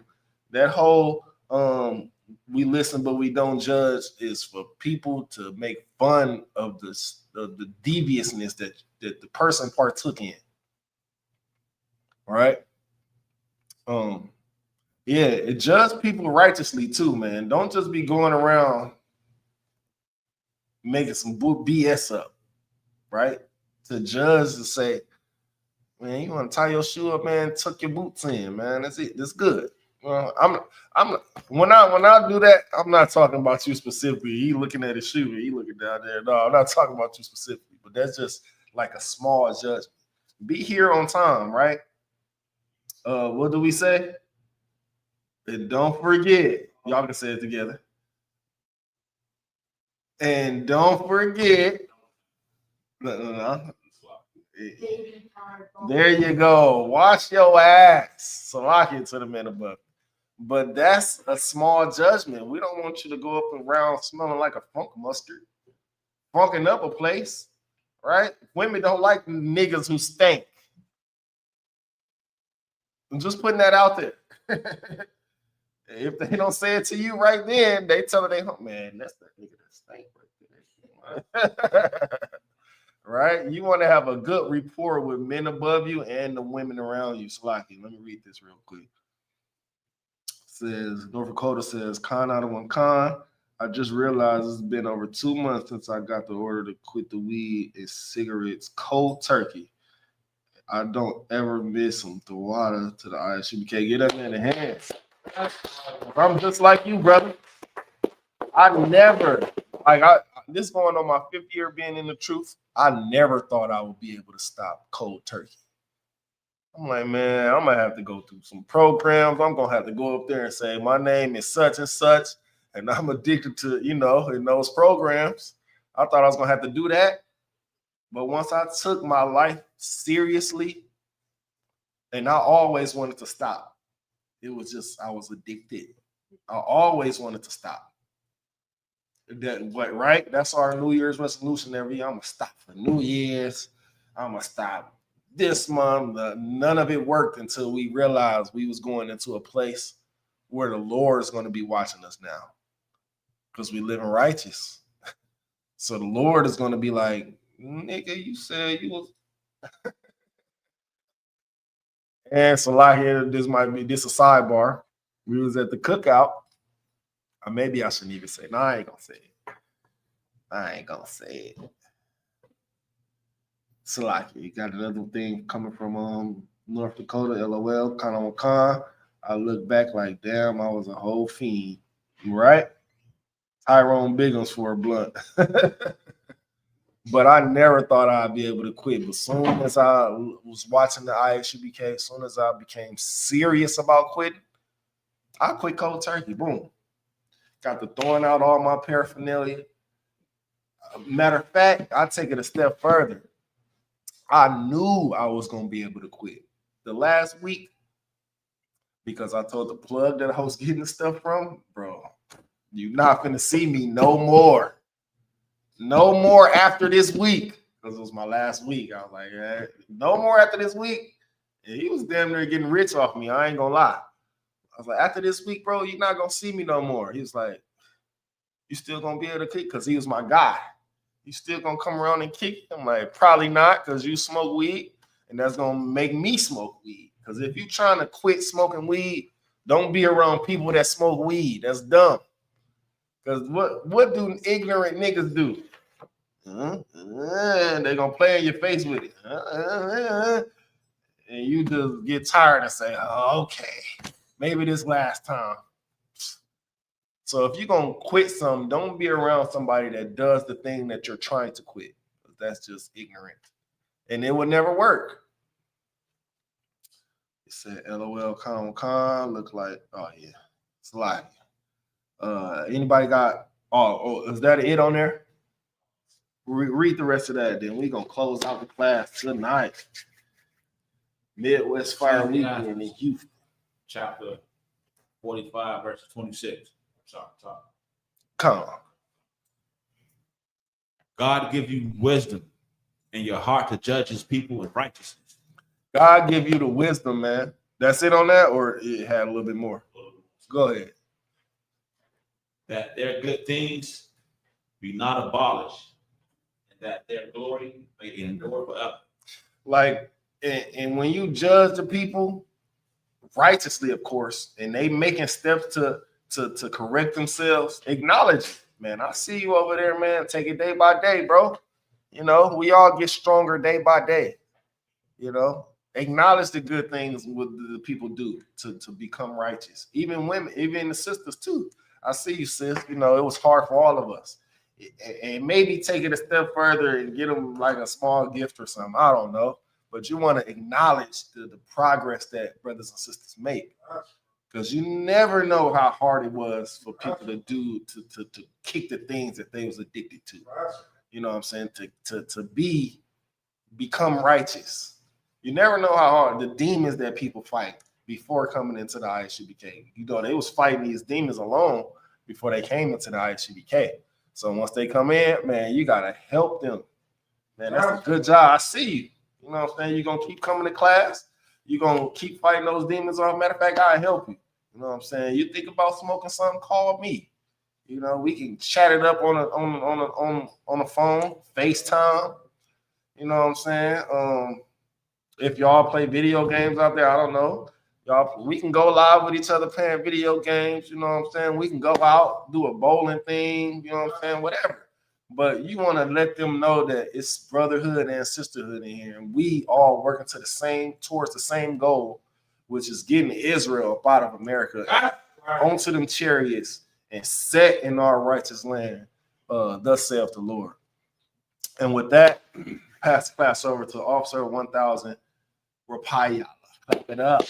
that whole we listen but we don't judge is for people to make fun of the deviousness that the person partook in. All right. Yeah, it judge people righteously too, man. Don't just be going around making some BS up, right? To judge to say, man, you want to tie your shoe up, man? Tuck your boots in, man. That's it. That's good. Well, I'm when I do that, I'm not talking about you specifically. He looking at his shoe, he looking down there. No, I'm not talking about you specifically, but that's just like a small judgment. Be here on time, right? What do we say? And don't forget, y'all can say it together. And don't forget, no. There you go. Wash your ass. So I get to the man above. But that's a small judgment. We don't want you to go up and around smelling like a funk mustard, funking up a place, right? Women don't like niggas who stink. I'm just putting that out there. If they don't say it to you right then, they tell they man, that's the nigga that stank right there. Right? You want to have a good rapport with men above you and the women around you. Slocky. Let me read this real quick. Says North Dakota says, con out of one con. I just realized it's been over 2 months since I got the order to quit the weed and cigarettes cold turkey. I don't ever miss them. The water to the ISUBK. Get that man in the hands. I'm just like you, brother. I never, this going on my 5th year being in the truth. I never thought I would be able to stop cold turkey. I'm like, man, I'm gonna have to go through some programs. I'm gonna have to go up there and say, my name is such and such, and I'm addicted to, in those programs. I thought I was gonna have to do that. But once I took my life seriously, and I always wanted to stop. It was just, I was addicted. I always wanted to stop. Right? That's our New Year's resolution every year. I'm gonna stop for New Year's. I'm gonna stop this month. None of it worked until we realized we was going into a place where the Lord is going to be watching us now, because we live in righteous. So the Lord is going to be like, nigga, you said you was. And so like here, this a sidebar. We was at the cookout. Or maybe I shouldn't even say. No, I ain't gonna say it. Salaki, you got another thing coming from North Dakota, LOL, Con. I look back like, damn, I was a whole fiend, right? Tyrone Biggums for a blunt. But I never thought I'd be able to quit. But as soon as I was watching the ISUBK, as soon as I became serious about quitting, I quit cold turkey. Boom. Got to throwing out all my paraphernalia. Matter of fact, I take it a step further. I knew I was going to be able to quit. The last week, because I told the plug that I was getting the stuff from, bro, you're not going to see me no more. No more after this week, because it was my last week. I was like, no more after this week. And he was damn near getting rich off me. I ain't going to lie. I was like, after this week, bro, you're not going to see me no more. He was like, you still going to be able to kick? Because he was my guy. You still going to come around and kick? I'm like, probably not, because you smoke weed, and that's going to make me smoke weed. Because if you're trying to quit smoking weed, don't be around people that smoke weed. That's dumb. Because what do ignorant niggas do? They're going to play in your face with it. And you just get tired and say, oh, okay, maybe this last time. So if you're going to quit something, don't be around somebody that does the thing that you're trying to quit. That's just ignorant. And it would never work. It said, LOL, Con, look like, oh, yeah, it's a lot. Anybody got, is that it on there? Read the rest of that, then we're going to close out the class tonight. Midwest Fire Weekend in Houston. Chapter 45, verse 26. Sorry. Come on. God give you wisdom in your heart to judge his people with righteousness. God give you the wisdom, man. That's it on that, or it had a little bit more? Go ahead. That their good things be not abolished, and that their glory may endure forever. Like, and when you judge the people righteously, of course, and they making steps to correct themselves, acknowledge it. Man, I see you over there, man. Take it day by day, bro. We all get stronger day by day. Acknowledge the good things what the people do to become righteous. Even women, even the sisters too. I see you, sis. It was hard for all of us. And maybe take it a step further and get them like a small gift or something. I don't know. But you want to acknowledge the progress that brothers and sisters make. Because you never know how hard it was for people to do to kick the things that they was addicted to. You know what I'm saying? To become righteous. You never know how hard the demons that people fight before coming into the ISUBK. They was fighting these demons alone before they came into the ISUBK. So once they come in, man, you gotta help them. Man, that's a good job. I see you. You know what I'm saying? You're gonna keep coming to class. You're gonna keep fighting those demons off. Matter of fact, I'll help you. You know what I'm saying? You think about smoking something, call me. You know, we can chat it up on a phone, FaceTime. You know what I'm saying? If y'all play video games out there, I don't know. Y'all, we can go live with each other playing video games. You know what I'm saying? We can go out, do a bowling thing. You know what I'm saying? Whatever. But you want to let them know that it's brotherhood and sisterhood in here, and we all working towards the same goal, which is getting Israel up out of America, onto them chariots, and set in our righteous land. Thus saith the Lord. And with that, pass over to Officer 1000 Rapayala. Clap it up.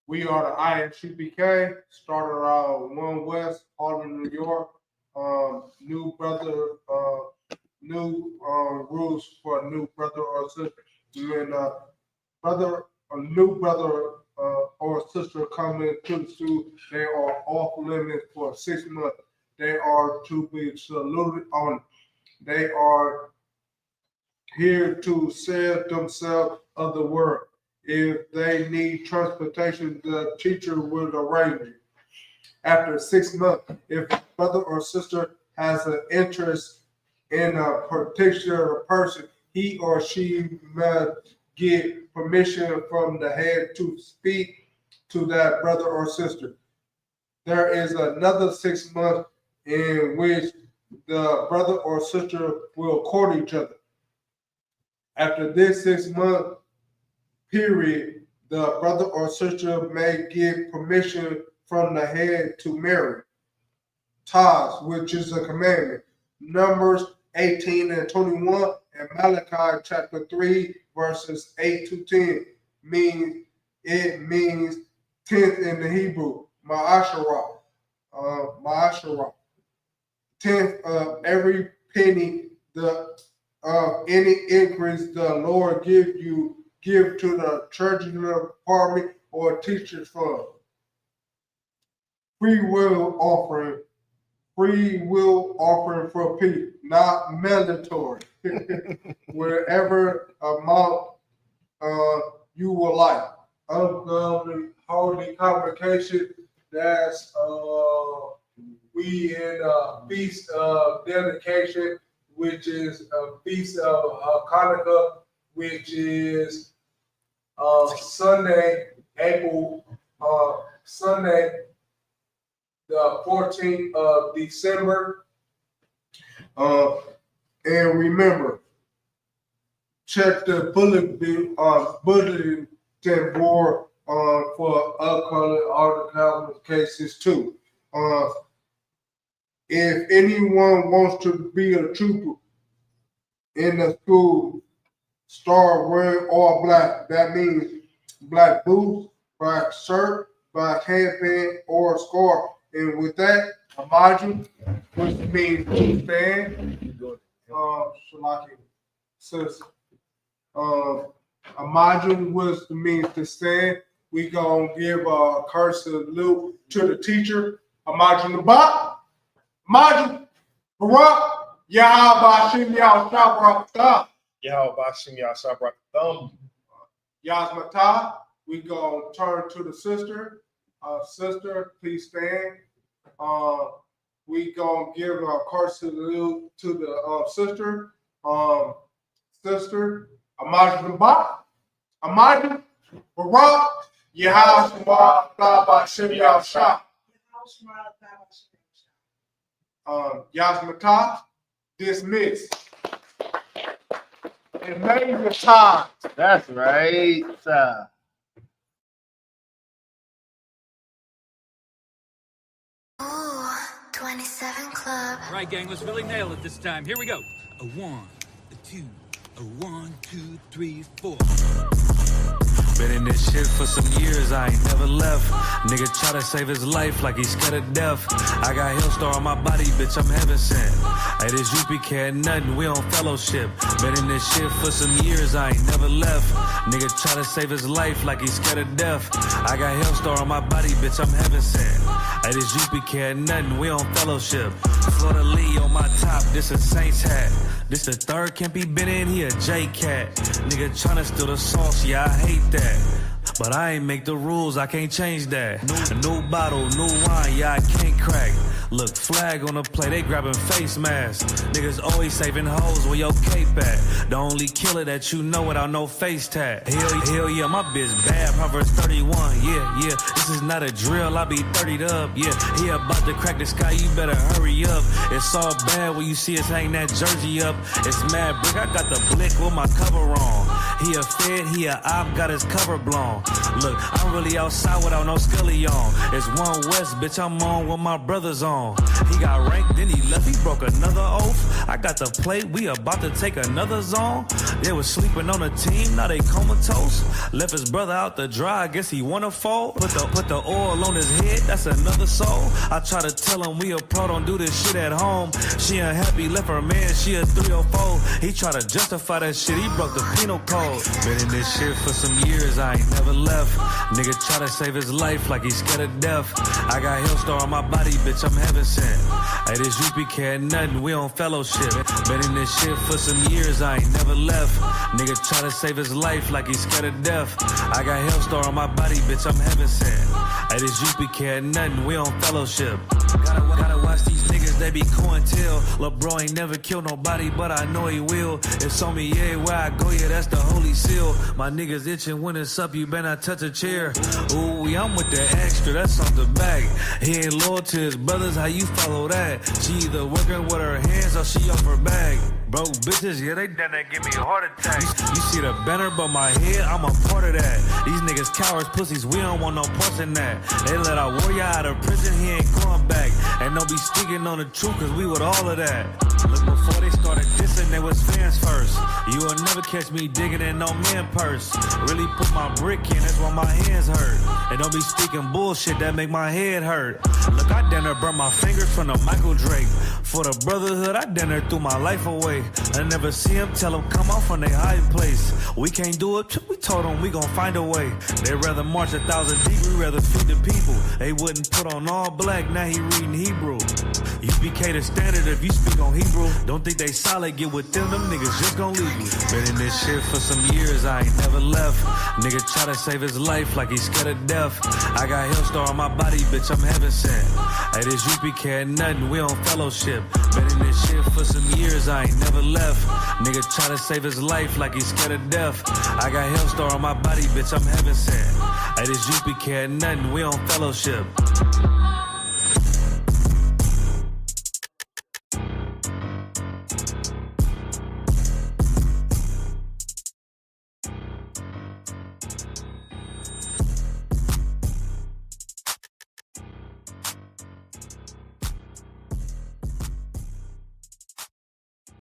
We are the Isupk, started out 1 West, Harlem, New York. New rules for new brother or sister. When a new brother or sister coming to the school, they are off limits for 6 months. They are to be saluted on. They are here to save themselves of the world. If they need transportation, the teacher will arrange it. After 6 months, if brother or sister has an interest in a particular person, he or she must get permission from the head to speak to that brother or sister. There is another 6 months in which the brother or sister will court each other. After this 6 month period, the brother or sister may get permission from the head to marry. Tithes, which is a commandment. Numbers 18 and 21 and Malachi chapter 3 verses 8 to 10 means 10th in the Hebrew, Ma'asharah. 10th of every penny any increase the Lord give to the treasury department or teacher's fund. Free will offering for peace, not mandatory. Wherever amount you would like. Ungodly holy convocation, that's we in a feast of dedication, which is a feast of Hanukkah, which is Sunday, the 14th of December. And remember, check the bulletin board for upcoming article cases too. If anyone wants to be a trooper in the school, start wearing all black. That means black boots, black shirt, black headband, or scarf. And with that, a module, which means to stand. A module, which means to stand. We gonna give a cursive salute to the teacher. A module Bach. Module Barak. Yahweh Shim Yah Shabrak. Yahweh Shim Yah Shabrak Thumb. Yasmata. We gonna turn to the sister. Sister, please stand. We gonna give a cursive salute to the sister. Sister, Amaj Bach, Amaj Barak, Yahweh Shabbat Yah Shah. Yasmata, dismiss. And major time. That's right. 27 Club. All right, gang, let's really nail it this time. Here we go. A 1, a 2, a 1, 2, 3, 4. Been in this shit for some years, I ain't never left. Nigga try to save his life like he's scared of death. I got Hillstar on my body, bitch, I'm heaven sent. Hey, this UPK ain't nothing, we on fellowship. Been in this shit for some years, I ain't never left. Nigga try to save his life like he's scared of death. I got Hillstar on my body, bitch, I'm heaven sent. Hey, this UPK ain't nothing, we on fellowship. Florida Lee on my top, this a Saints hat. This the third can't be been in, he a J-Cat. Nigga tryna steal the sauce, yeah, I hate that. But I ain't make the rules, I can't change that. New bottle, new wine, yeah, I can't crack. Look, flag on the play, they grabbing face masks. Niggas always saving hoes where your cape at. The only killer that you know without no face tag. Hell yeah, my bitch bad, Proverbs 31, yeah. This is not a drill, I be 30'd up, yeah. He about to crack the sky, you better hurry up. It's all bad when you see us hang that jersey up. It's mad brick, I got the blick with my cover on. He a fed, he a op, got his cover blown. Look, I'm really outside without no scully on. It's one West, bitch, I'm on with my brothers on. He got ranked, then he left, he broke another oath. I got the plate, we about to take another zone. They was sleeping on the team, now they comatose. Left his brother out to dry, I guess he wanna fold. Put the oil on his head, that's another soul. I try to tell him we a pro, don't do this shit at home. She unhappy, left her man, she a 304. He try to justify that shit, he broke the penal code. Been in this shit for some years, I ain't never left. Nigga try to save his life like he's scared of death. I got Hillstar on my body, bitch, I'm heaven sent. Hey, this UPK ain't nothing, we on fellowship. Been in this shit for some years, I ain't never left. Nigga try to save his life like he's scared of death. I got Hillstar on my body, bitch, I'm heaven sent. Hey, this UPK ain't nothing, we on fellowship. Gotta watch these niggas, they be cointel. Lil' bro ain't never killed nobody, but I know he will. It's on me everywhere I go, yeah, that's the holy seal. My niggas itching when it's up, you better not touch a chair. Ooh, I'm with the extra, that's off the back. He ain't loyal to his brothers, how you follow that? She either working with her hands or she off her bag. Broke bitches, yeah, they done that give me a heart attack. You see the banner, but my head, I'm a part of that. These niggas cowards, pussies, we don't want no parts in that. They let our warrior out of prison, he ain't going back. And don't be speaking on the truth, cause we with all of that. Look, before they started dissing, they was fans first. You will never catch me digging in no man purse. Really put my brick in, that's why my hands hurt. And don't be speaking bullshit, that make my head hurt. Look, I done burn my fingers from the Michael Drake. For the brotherhood, I done threw my life away. I never see him, tell him come out from their hiding place. We can't do it, we told them we gon' find a way. They rather march 1,000 deep, we rather feed the people. They wouldn't put on all black, now he reading Hebrew. UPK the standard if you speak on Hebrew. Don't think they solid, get with them niggas just gon' leave you. Been in this shit for some years, I ain't never left. Nigga try to save his life like he's scared of death. I got Hillstar on my body, bitch, I'm heaven sent. Hey, this UPK ain't nothing, we on fellowship. Been in this shit for some years, I ain't never left. Nigga try to save his life like he's scared of death. I got Hillstar on my body, bitch, I'm heaven sent. Hey, this UPK ain't nothing, we on fellowship.